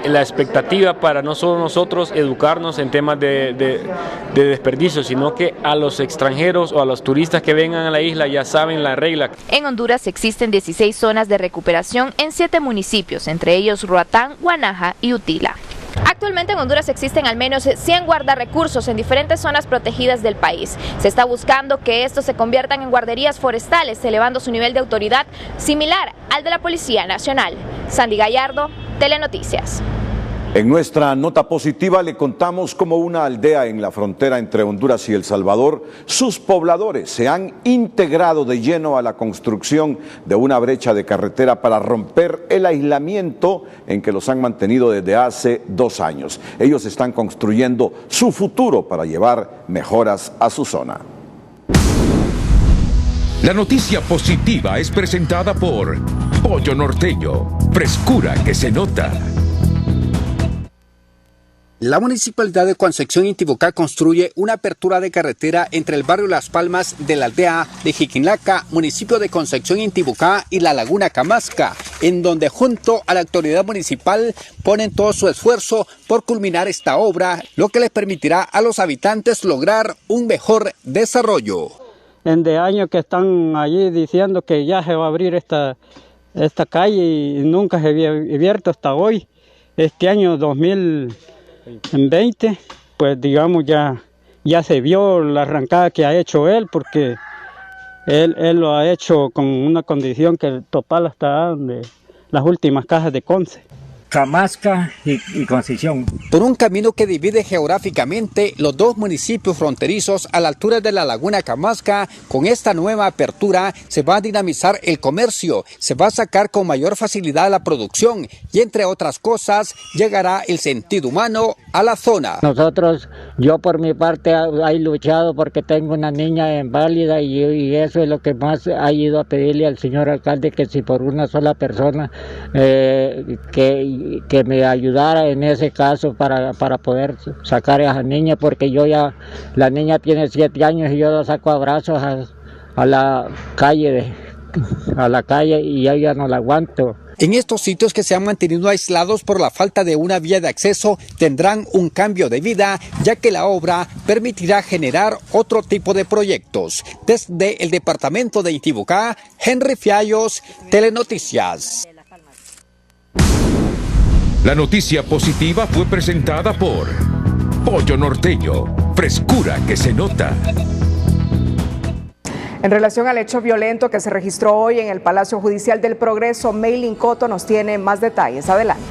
S10: la expectativa para no solo nosotros educarnos en temas de desperdicio, sino que a los extranjeros o a los turistas que vengan a la isla ya saben la regla.
S7: En Honduras existen 16 zonas de recuperación en 7 municipios, entre ellos Roatán, Guanaja y Utila. Actualmente en Honduras existen al menos 100 guardarrecursos en diferentes zonas protegidas del país. Se está buscando que estos se conviertan en guarderías forestales, elevando su nivel de autoridad similar al de la Policía Nacional. Sandy Gallardo, Telenoticias.
S3: En nuestra nota positiva le contamos cómo una aldea en la frontera entre Honduras y El Salvador, sus pobladores se han integrado de lleno a la construcción de una brecha de carretera para romper el aislamiento en que los han mantenido desde hace 2 años. Ellos están construyendo su futuro para llevar mejoras a su zona.
S1: La noticia positiva es presentada por Pollo Norteño, frescura que se nota.
S11: La Municipalidad de Concepción Intibocá construye una apertura de carretera entre el barrio Las Palmas de la aldea de Jiquinlaca, municipio de Concepción Intibocá, y la Laguna Camasca, en donde junto a la autoridad municipal ponen todo su esfuerzo por culminar esta obra, lo que les permitirá a los habitantes lograr un mejor desarrollo.
S12: En de años que están allí diciendo que ya se va a abrir esta calle y nunca se había abierto hasta hoy. Este año 2020, pues digamos ya se vio la arrancada que ha hecho él, porque él lo ha hecho con una condición que el total está donde las últimas cajas de Conce.
S13: Camasca y Concepción.
S11: Por un camino que divide geográficamente los dos municipios fronterizos a la altura de la laguna Camasca, con esta nueva apertura se va a dinamizar el comercio, se va a sacar con mayor facilidad la producción y entre otras cosas llegará el sentido humano a la zona.
S13: Yo por mi parte he luchado porque tengo una niña inválida y eso es lo que más ha ido a pedirle al señor alcalde, que si por una sola persona que me ayudara en ese caso para poder sacar a esa niña, porque la niña tiene 7 años y yo la saco a brazos a la calle y yo ya no la aguanto.
S11: En estos sitios que se han mantenido aislados por la falta de una vía de acceso tendrán un cambio de vida, ya que la obra permitirá generar otro tipo de proyectos. Desde el departamento de Intibucá, Henry Fiallos, Telenoticias.
S1: La noticia positiva fue presentada por Pollo Norteño, frescura que se nota.
S2: En relación al hecho violento que se registró hoy en el Palacio Judicial del Progreso, Meilin Coto nos tiene más detalles. Adelante.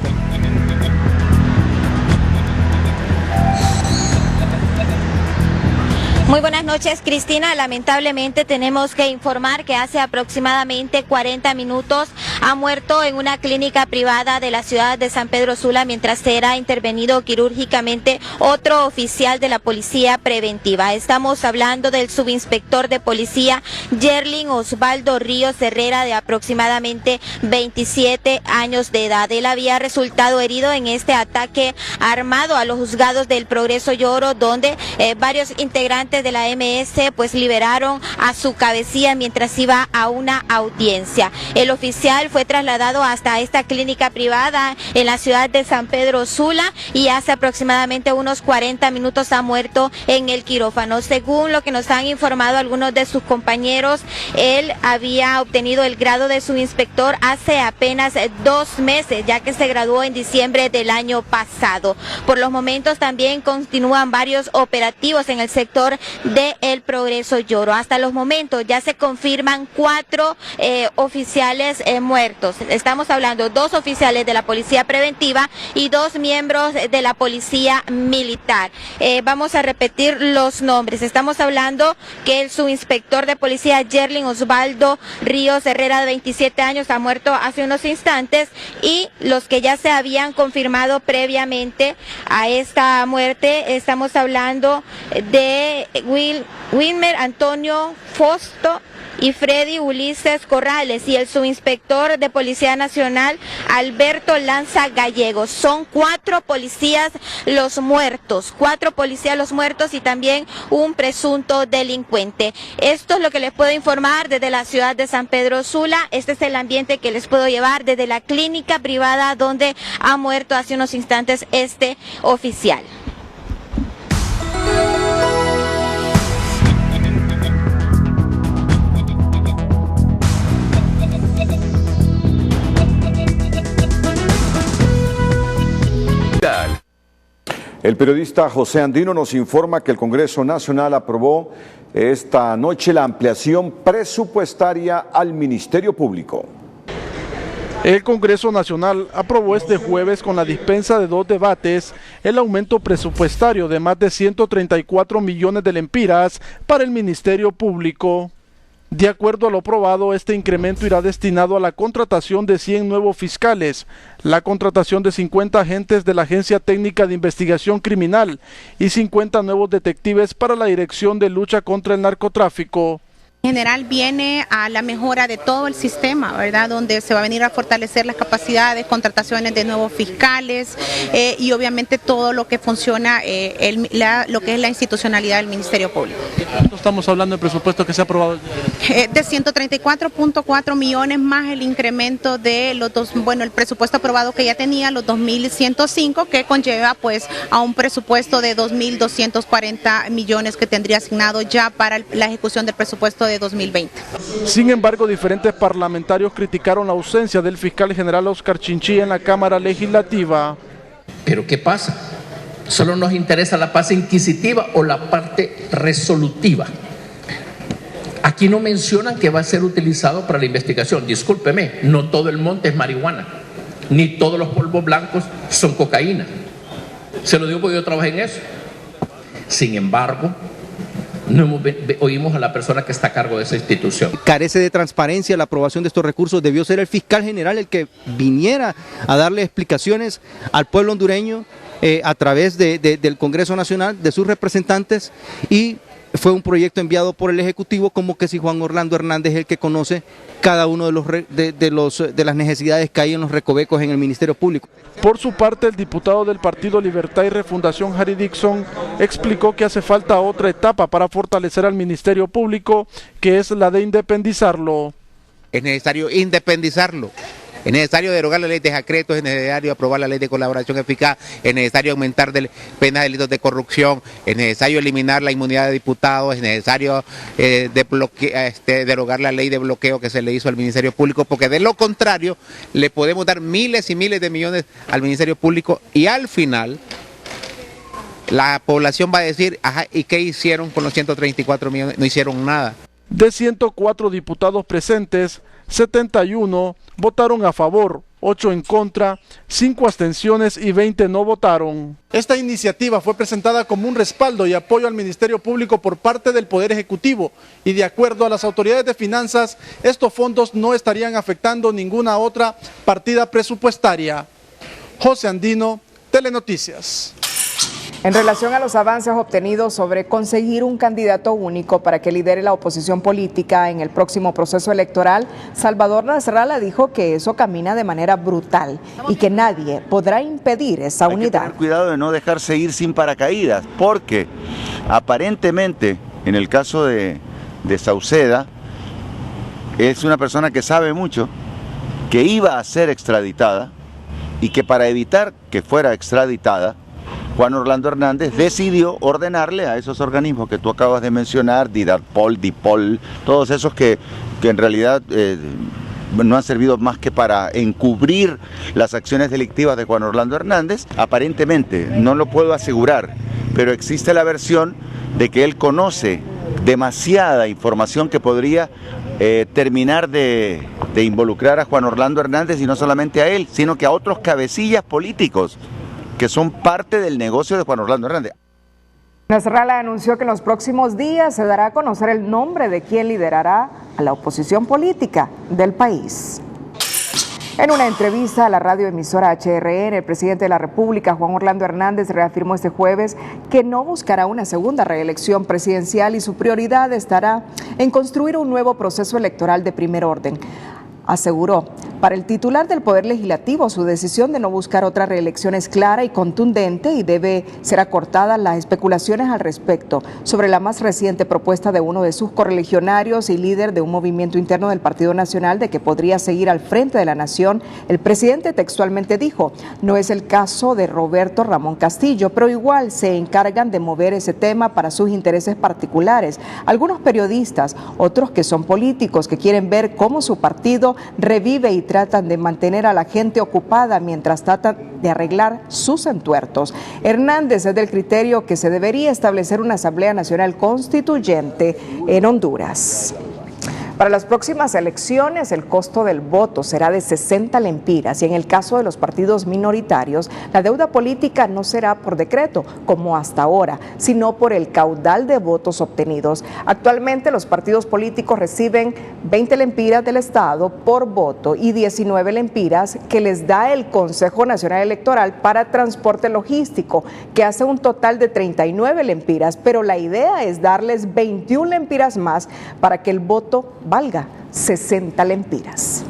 S14: Muy buenas noches, Cristina. Lamentablemente tenemos que informar que hace aproximadamente 40 minutos ha muerto en una clínica privada de la ciudad de San Pedro Sula mientras era intervenido quirúrgicamente otro oficial de la policía preventiva. Estamos hablando del subinspector de policía Yerlin Osvaldo Ríos Herrera, de aproximadamente 27 años de edad. Él había resultado herido en este ataque armado a los juzgados del Progreso y Oro, donde varios integrantes de la MS pues liberaron a su cabecilla mientras iba a una audiencia. El oficial fue trasladado hasta esta clínica privada en la ciudad de San Pedro Sula y hace aproximadamente unos 40 minutos ha muerto en el quirófano. Según lo que nos han informado algunos de sus compañeros, él había obtenido el grado de subinspector hace apenas 2 meses, ya que se graduó en diciembre del año pasado. Por los momentos también continúan varios operativos en el sector de El Progreso y Oro. Hasta los momentos ya se confirman 4 oficiales muertos. Estamos hablando 2 oficiales de la policía preventiva y 2 miembros de la policía militar. Vamos a repetir los nombres. Estamos hablando que el subinspector de policía Yerlin Osvaldo Ríos Herrera, de 27 años, ha muerto hace unos instantes, y los que ya se habían confirmado previamente a esta muerte, estamos hablando de Wilmer Antonio Fosto y Freddy Ulises Corrales y el subinspector de Policía Nacional Alberto Lanza Gallegos. Son 4 policías los muertos, 4 policías los muertos y también un presunto delincuente. Esto es lo que les puedo informar desde la ciudad de San Pedro Sula. Este es el ambiente que les puedo llevar desde la clínica privada donde ha muerto hace unos instantes este oficial.
S3: El periodista José Andino nos informa que el Congreso Nacional aprobó esta noche la ampliación presupuestaria al Ministerio Público.
S16: El Congreso Nacional aprobó este jueves, con la dispensa de 2 debates, el aumento presupuestario de más de 134 millones de lempiras para el Ministerio Público. De acuerdo a lo aprobado, este incremento irá destinado a la contratación de 100 nuevos fiscales, la contratación de 50 agentes de la Agencia Técnica de Investigación Criminal y 50 nuevos detectives para la Dirección de Lucha contra el Narcotráfico.
S17: En general viene a la mejora de todo el sistema, ¿verdad? Donde se va a venir a fortalecer las capacidades, contrataciones de nuevos fiscales y obviamente todo lo que funciona, lo que es la institucionalidad del Ministerio Público.
S16: ¿Cuánto estamos hablando del presupuesto que se ha aprobado?
S17: De 134.4 millones más el incremento de los el presupuesto aprobado que ya tenía, los 2.105, que conlleva pues a un presupuesto de 2.240 millones que tendría asignado ya para la ejecución del presupuesto de 2020.
S16: Sin embargo, diferentes parlamentarios criticaron la ausencia del fiscal general Oscar Chinchilla en la Cámara Legislativa.
S15: ¿Pero qué pasa? ¿Solo nos interesa la parte inquisitiva o la parte resolutiva? Aquí no mencionan que va a ser utilizado para la investigación. Discúlpeme, no todo el monte es marihuana, ni todos los polvos blancos son cocaína. Se lo digo porque yo trabajé en eso. Sin embargo, no oímos a la persona que está a cargo de esa institución.
S18: Carece de transparencia la aprobación de estos recursos. Debió ser el fiscal general el que viniera a darle explicaciones al pueblo hondureño a través del Congreso Nacional, de sus representantes, y fue un proyecto enviado por el Ejecutivo, como que si Juan Orlando Hernández es el que conoce cada uno de las necesidades que hay en los recovecos en el Ministerio Público.
S16: Por su parte, el diputado del Partido Libertad y Refundación, Harry Dixon, explicó que hace falta otra etapa para fortalecer al Ministerio Público, que es la de independizarlo.
S19: Es necesario independizarlo. Es necesario derogar la ley de secretos, es necesario aprobar la ley de colaboración eficaz, es necesario aumentar penas de delitos de corrupción, es necesario eliminar la inmunidad de diputados, es necesario derogar la ley de bloqueo que se le hizo al Ministerio Público, porque de lo contrario le podemos dar miles y miles de millones al Ministerio Público y al final la población va a decir, ajá, ¿y qué hicieron con los 134 millones? No hicieron nada.
S16: De 104 diputados presentes, 71 votaron a favor, 8 en contra, 5 abstenciones y 20 no votaron. Esta iniciativa fue presentada como un respaldo y apoyo al Ministerio Público por parte del Poder Ejecutivo y de acuerdo a las autoridades de finanzas, estos fondos no estarían afectando ninguna otra partida presupuestaria. José Andino, Telenoticias.
S2: En relación a los avances obtenidos sobre conseguir un candidato único para que lidere la oposición política en el próximo proceso electoral, Salvador Nasralla dijo que eso camina de manera brutal y que nadie podrá impedir esa unidad.
S20: Hay que tener cuidado de no dejarse ir sin paracaídas, porque aparentemente, en el caso de Sauceda, es una persona que sabe mucho, que iba a ser extraditada y que para evitar que fuera extraditada, Juan Orlando Hernández decidió ordenarle a esos organismos que tú acabas de mencionar, DIDAPOL, DIPOL, todos esos que en realidad no han servido más que para encubrir las acciones delictivas de Juan Orlando Hernández. Aparentemente, no lo puedo asegurar, pero existe la versión de que él conoce demasiada información que podría terminar de involucrar a Juan Orlando Hernández, y no solamente a él, sino que a otros cabecillas políticos que son parte del negocio de Juan Orlando Hernández.
S2: Nasralla anunció que en los próximos días se dará a conocer el nombre de quien liderará a la oposición política del país. En una entrevista a la radioemisora HRN, el presidente de la República, Juan Orlando Hernández, reafirmó este jueves que no buscará una segunda reelección presidencial y su prioridad estará en construir un nuevo proceso electoral de primer orden. Aseguró, para el titular del Poder Legislativo, su decisión de no buscar otra reelección es clara y contundente y debe ser acortadas las especulaciones al respecto sobre la más reciente propuesta de uno de sus correligionarios y líder de un movimiento interno del Partido Nacional de que podría seguir al frente de la nación. El presidente textualmente dijo, no es el caso de Roberto Ramón Castillo, pero igual se encargan de mover ese tema para sus intereses particulares. Algunos periodistas, otros que son políticos, que quieren ver cómo su partido revive y tratan de mantener a la gente ocupada mientras tratan de arreglar sus entuertos. Hernández es del criterio que se debería establecer una Asamblea Nacional Constituyente en Honduras. Para las próximas elecciones, el costo del voto será de 60 lempiras y en el caso de los partidos minoritarios, la deuda política no será por decreto, como hasta ahora, sino por el caudal de votos obtenidos. Actualmente, los partidos políticos reciben 20 lempiras del Estado por voto y 19 lempiras que les da el Consejo Nacional Electoral para transporte logístico, que hace un total de 39 lempiras, pero la idea es darles 21 lempiras más para que el voto valga 60 lempiras.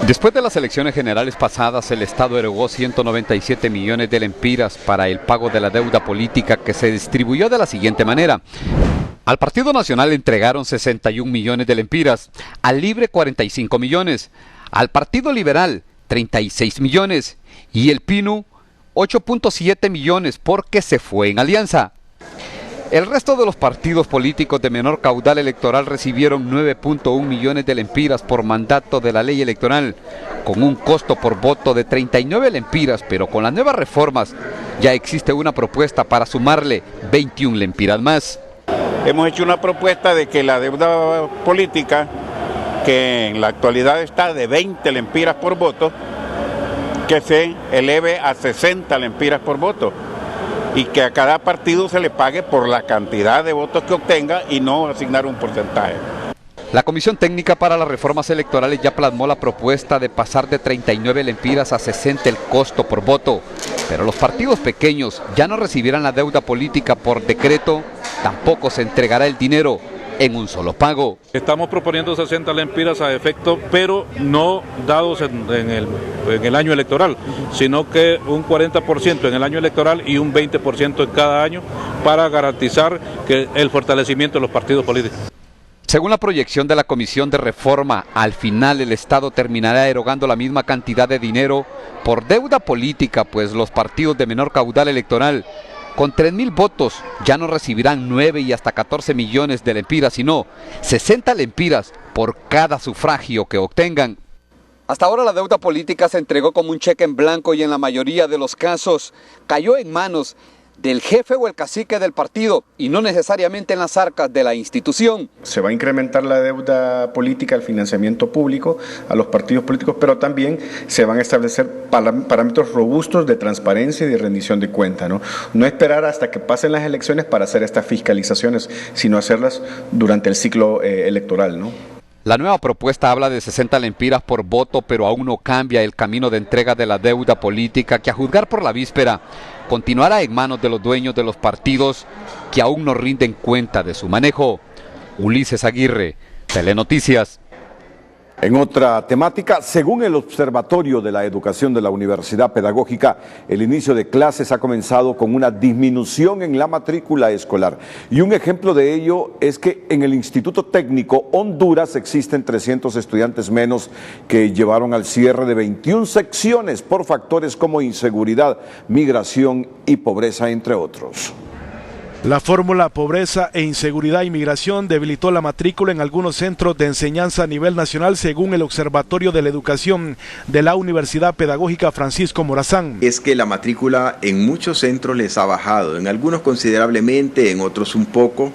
S4: Después de las elecciones generales pasadas, el Estado erogó 197 millones de lempiras para el pago de la deuda política, que se distribuyó de la siguiente manera. Al Partido Nacional le entregaron 61 millones de lempiras, al Libre 45 millones, al Partido Liberal 36 millones y el PINU 8.7 millones porque se fue en alianza. El resto de los partidos políticos de menor caudal electoral recibieron 9.1 millones de lempiras por mandato de la ley electoral, con un costo por voto de 39 lempiras, pero con las nuevas reformas ya existe una propuesta para sumarle 21 lempiras más.
S21: Hemos hecho una propuesta de que la deuda política, que en la actualidad está de 20 lempiras por voto, que se eleve a 60 lempiras por voto, y que a cada partido se le pague por la cantidad de votos que obtenga y no asignar un porcentaje.
S4: La Comisión Técnica para las Reformas Electorales ya plasmó la propuesta de pasar de 39 lempiras a 60 el costo por voto, pero los partidos pequeños ya no recibirán la deuda política por decreto, tampoco se entregará el dinero en un solo pago.
S22: Estamos proponiendo 60 lempiras a efecto, pero no dados en el año electoral, sino que un 40% en el año electoral y un 20% en cada año para garantizar que el fortalecimiento de los partidos políticos.
S4: Según la proyección de la Comisión de Reforma, al final el Estado terminará erogando la misma cantidad de dinero por deuda política, pues los partidos de menor caudal electoral con 3.000 votos ya no recibirán 9 y hasta 14 millones de lempiras, sino 60 lempiras por cada sufragio que obtengan. Hasta ahora la deuda política se entregó como un cheque en blanco y en la mayoría de los casos cayó en manos del jefe o el cacique del partido y no necesariamente en las arcas de la institución.
S24: Se va a incrementar la deuda política, el financiamiento público a los partidos políticos, pero también se van a establecer parámetros robustos de transparencia y de rendición de cuenta, No esperar hasta que pasen las elecciones para hacer estas fiscalizaciones, sino hacerlas durante el ciclo electoral,
S4: La nueva propuesta habla de 60 lempiras por voto, pero aún no cambia el camino de entrega de la deuda política, que a juzgar por la víspera continuará en manos de los dueños de los partidos que aún no rinden cuenta de su manejo. Ulises Aguirre, Telenoticias.
S3: En otra temática, según el Observatorio de la Educación de la Universidad Pedagógica, el inicio de clases ha comenzado con una disminución en la matrícula escolar. Y un ejemplo de ello es que en el Instituto Técnico Honduras existen 300 estudiantes menos que llevaron al cierre de 21 secciones por factores como inseguridad, migración y pobreza, entre otros.
S16: La fórmula pobreza e inseguridad y migración debilitó la matrícula en algunos centros de enseñanza a nivel nacional, según el Observatorio de la Educación de la Universidad Pedagógica Francisco Morazán.
S25: Es que la matrícula en muchos centros les ha bajado, en algunos considerablemente, en otros un poco,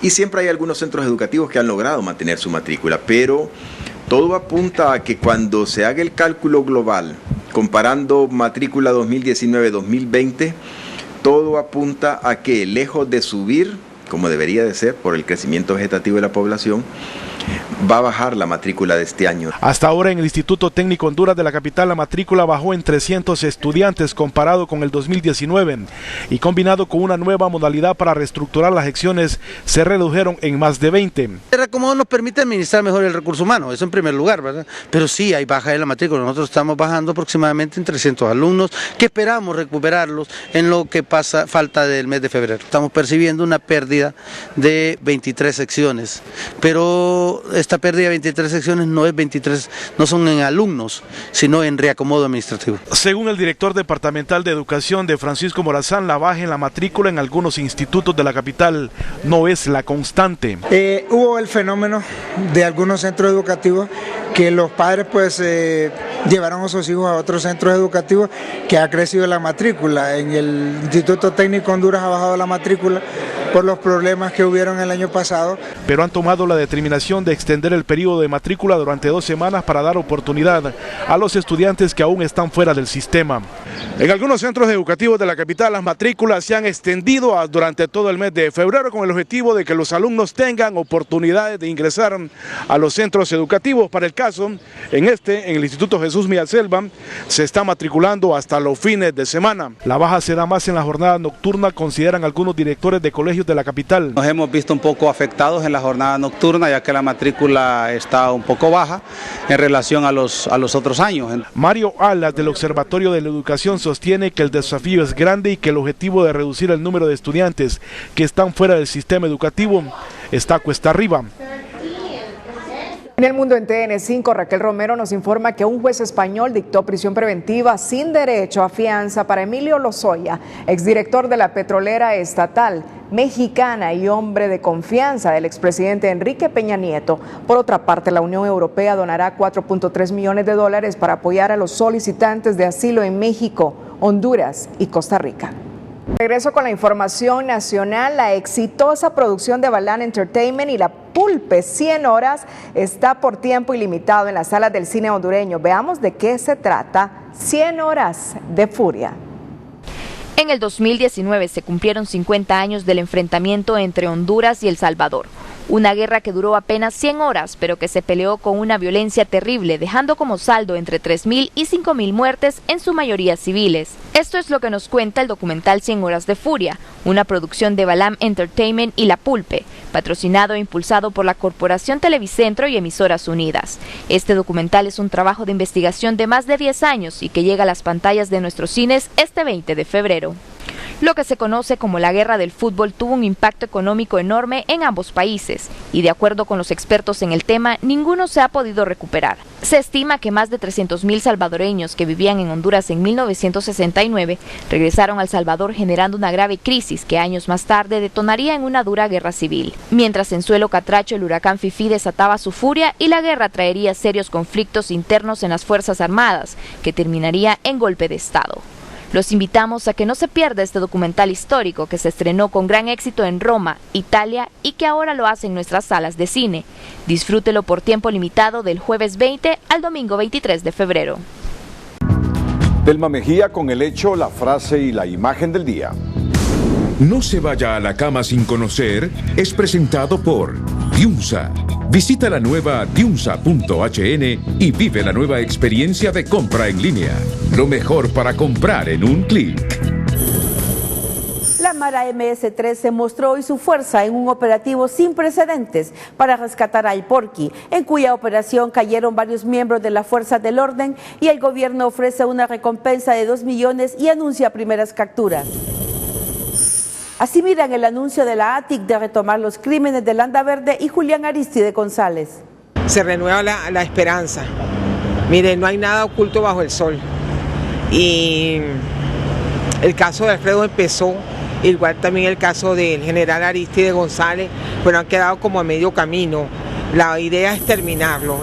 S25: y siempre hay algunos centros educativos que han logrado mantener su matrícula, pero todo apunta a que cuando se haga el cálculo global, comparando matrícula 2019-2020, todo apunta a que, lejos de subir, como debería de ser por el crecimiento vegetativo de la población, va a bajar la matrícula de este año.
S16: Hasta ahora en el Instituto Técnico Honduras de la capital la matrícula bajó en 300 estudiantes comparado con el 2019 y combinado con una nueva modalidad para reestructurar las secciones se redujeron en más de 20.
S26: El reacomodo nos permite administrar mejor el recurso humano, eso en primer lugar, ¿verdad? Pero sí hay baja en la matrícula, nosotros estamos bajando aproximadamente en 300 alumnos que esperamos recuperarlos en lo que falta del mes de febrero. Estamos percibiendo una pérdida de 23 secciones, pero esta pérdida de 23 secciones no son en alumnos, sino en reacomodo administrativo.
S16: Según el director departamental de Educación de Francisco Morazán, la baja en la matrícula en algunos institutos de la capital no es la constante.
S27: Hubo el fenómeno de algunos centros educativos que los padres llevaron a sus hijos a otros centros educativos que ha crecido la matrícula. En el Instituto Técnico Honduras ha bajado la matrícula por los problemas que hubieron el año pasado.
S16: Pero han tomado la determinación de extender el periodo de matrícula durante 2 semanas para dar oportunidad a los estudiantes que aún están fuera del sistema. En algunos centros educativos de la capital las matrículas se han extendido durante todo el mes de febrero con el objetivo de que los alumnos tengan oportunidades de ingresar a los centros educativos. Para el caso, en el Instituto Jesús Mía Selva, se está matriculando hasta los fines de semana. La baja se da más en la jornada nocturna, consideran algunos directores de colegios de la capital.
S5: Nos hemos visto un poco afectados en la jornada nocturna, ya que la matrícula está un poco baja en relación a los otros años.
S16: Mario Alas, del Observatorio de la Educación, sostiene que el desafío es grande y que el objetivo de reducir el número de estudiantes que están fuera del sistema educativo está cuesta arriba.
S2: En el mundo en TN5, Raquel Romero nos informa que un juez español dictó prisión preventiva sin derecho a fianza para Emilio Lozoya, exdirector de la petrolera estatal mexicana y hombre de confianza del expresidente Enrique Peña Nieto. Por otra parte, la Unión Europea donará $4.3 millones para apoyar a los solicitantes de asilo en México, Honduras y Costa Rica. Regreso con la información nacional. La exitosa producción de Balam Entertainment y La Pulpe 100 horas está por tiempo ilimitado en las salas del cine hondureño. Veamos de qué se trata 100 horas de furia.
S6: En el 2019 se cumplieron 50 años del enfrentamiento entre Honduras y El Salvador. Una guerra que duró apenas 100 horas, pero que se peleó con una violencia terrible, dejando como saldo entre 3.000 y 5.000 muertes, en su mayoría civiles. Esto es lo que nos cuenta el documental 100 horas de furia, una producción de Balam Entertainment y La Pulpe, patrocinado e impulsado por la Corporación Televicentro y Emisoras Unidas. Este documental es un trabajo de investigación de más de 10 años y que llega a las pantallas de nuestros cines este 20 de febrero. Lo que se conoce como la guerra del fútbol tuvo un impacto económico enorme en ambos países y, de acuerdo con los expertos en el tema, ninguno se ha podido recuperar. Se estima que más de 300.000 salvadoreños que vivían en Honduras en 1969 regresaron al Salvador, generando una grave crisis que años más tarde detonaría en una dura guerra civil. Mientras en suelo catracho el huracán Fifi desataba su furia y la guerra traería serios conflictos internos en las Fuerzas Armadas, que terminaría en golpe de Estado. Los invitamos a que no se pierda este documental histórico que se estrenó con gran éxito en Roma, Italia, y que ahora lo hace en nuestras salas de cine. Disfrútelo por tiempo limitado del jueves 20 al domingo 23 de febrero.
S3: Telma Mejía con el hecho, la frase y la imagen del día.
S1: No se vaya a la cama sin conocer es presentado por Diunsa. Visita la nueva diunsa.hn y vive la nueva experiencia de compra en línea. Lo mejor para comprar en un clic.
S7: La Mara MS-13 mostró hoy su fuerza en un operativo sin precedentes para rescatar al Porky, en cuya operación cayeron varios miembros de la Fuerza del Orden, y el gobierno ofrece una recompensa de 2 millones y anuncia primeras capturas. Así miran el anuncio de la ATIC de retomar los crímenes de Landa Verde y Julián Aristide González.
S8: Se renueva la esperanza. Mire, no hay nada oculto bajo el sol. Y el caso de Alfredo empezó, igual también el caso del general Aristide González, pero han quedado como a medio camino. La idea es terminarlo.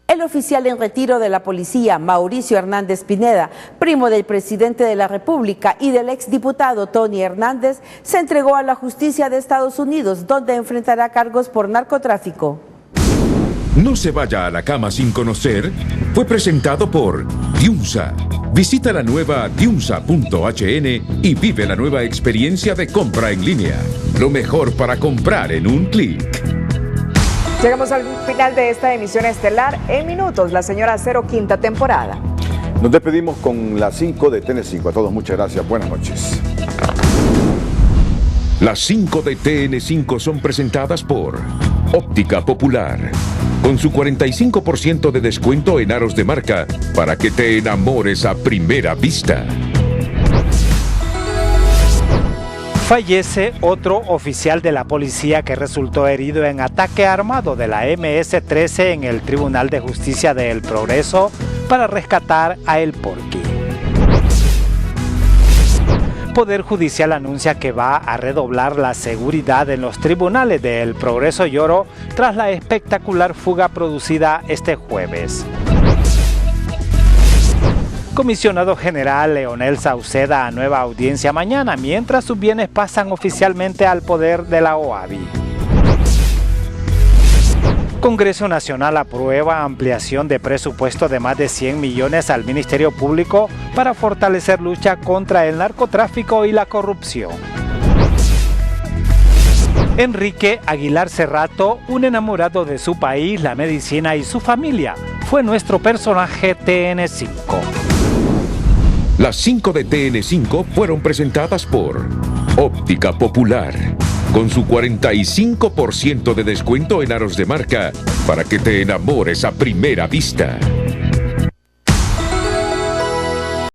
S7: El oficial en retiro de la policía, Mauricio Hernández Pineda, primo del presidente de la República y del exdiputado Tony Hernández, se entregó a la justicia de Estados Unidos, donde enfrentará cargos por narcotráfico.
S1: No se vaya a la cama sin conocer fue presentado por Diunsa. Visita la nueva diunsa.hn y vive la nueva experiencia de compra en línea. Lo mejor para comprar en un clic.
S2: Llegamos al final de esta emisión estelar. En minutos, la señora Cero, quinta temporada.
S3: Nos despedimos con las 5 de TN5. A todos muchas gracias. Buenas noches.
S1: Las 5 de TN5 son presentadas por Óptica Popular, con su 45% de descuento en aros de marca para que te enamores a primera vista.
S9: Fallece otro oficial de la policía que resultó herido en ataque armado de la MS-13 en el Tribunal de Justicia de El Progreso para rescatar a El Porky. Poder Judicial anuncia que va a redoblar la seguridad en los tribunales de El Progreso y Oro tras la espectacular fuga producida este jueves. Comisionado General Leonel Sauceda a nueva audiencia mañana, mientras sus bienes pasan oficialmente al poder de la OAVI. Congreso Nacional aprueba ampliación de presupuesto de más de 100 millones al Ministerio Público para fortalecer lucha contra el narcotráfico y la corrupción. Enrique Aguilar Cerrato, un enamorado de su país, la medicina y su familia, fue nuestro personaje TN5.
S1: Las 5 de TN5 fueron presentadas por Óptica Popular, con su 45% de descuento en aros de marca para que te enamores a primera vista.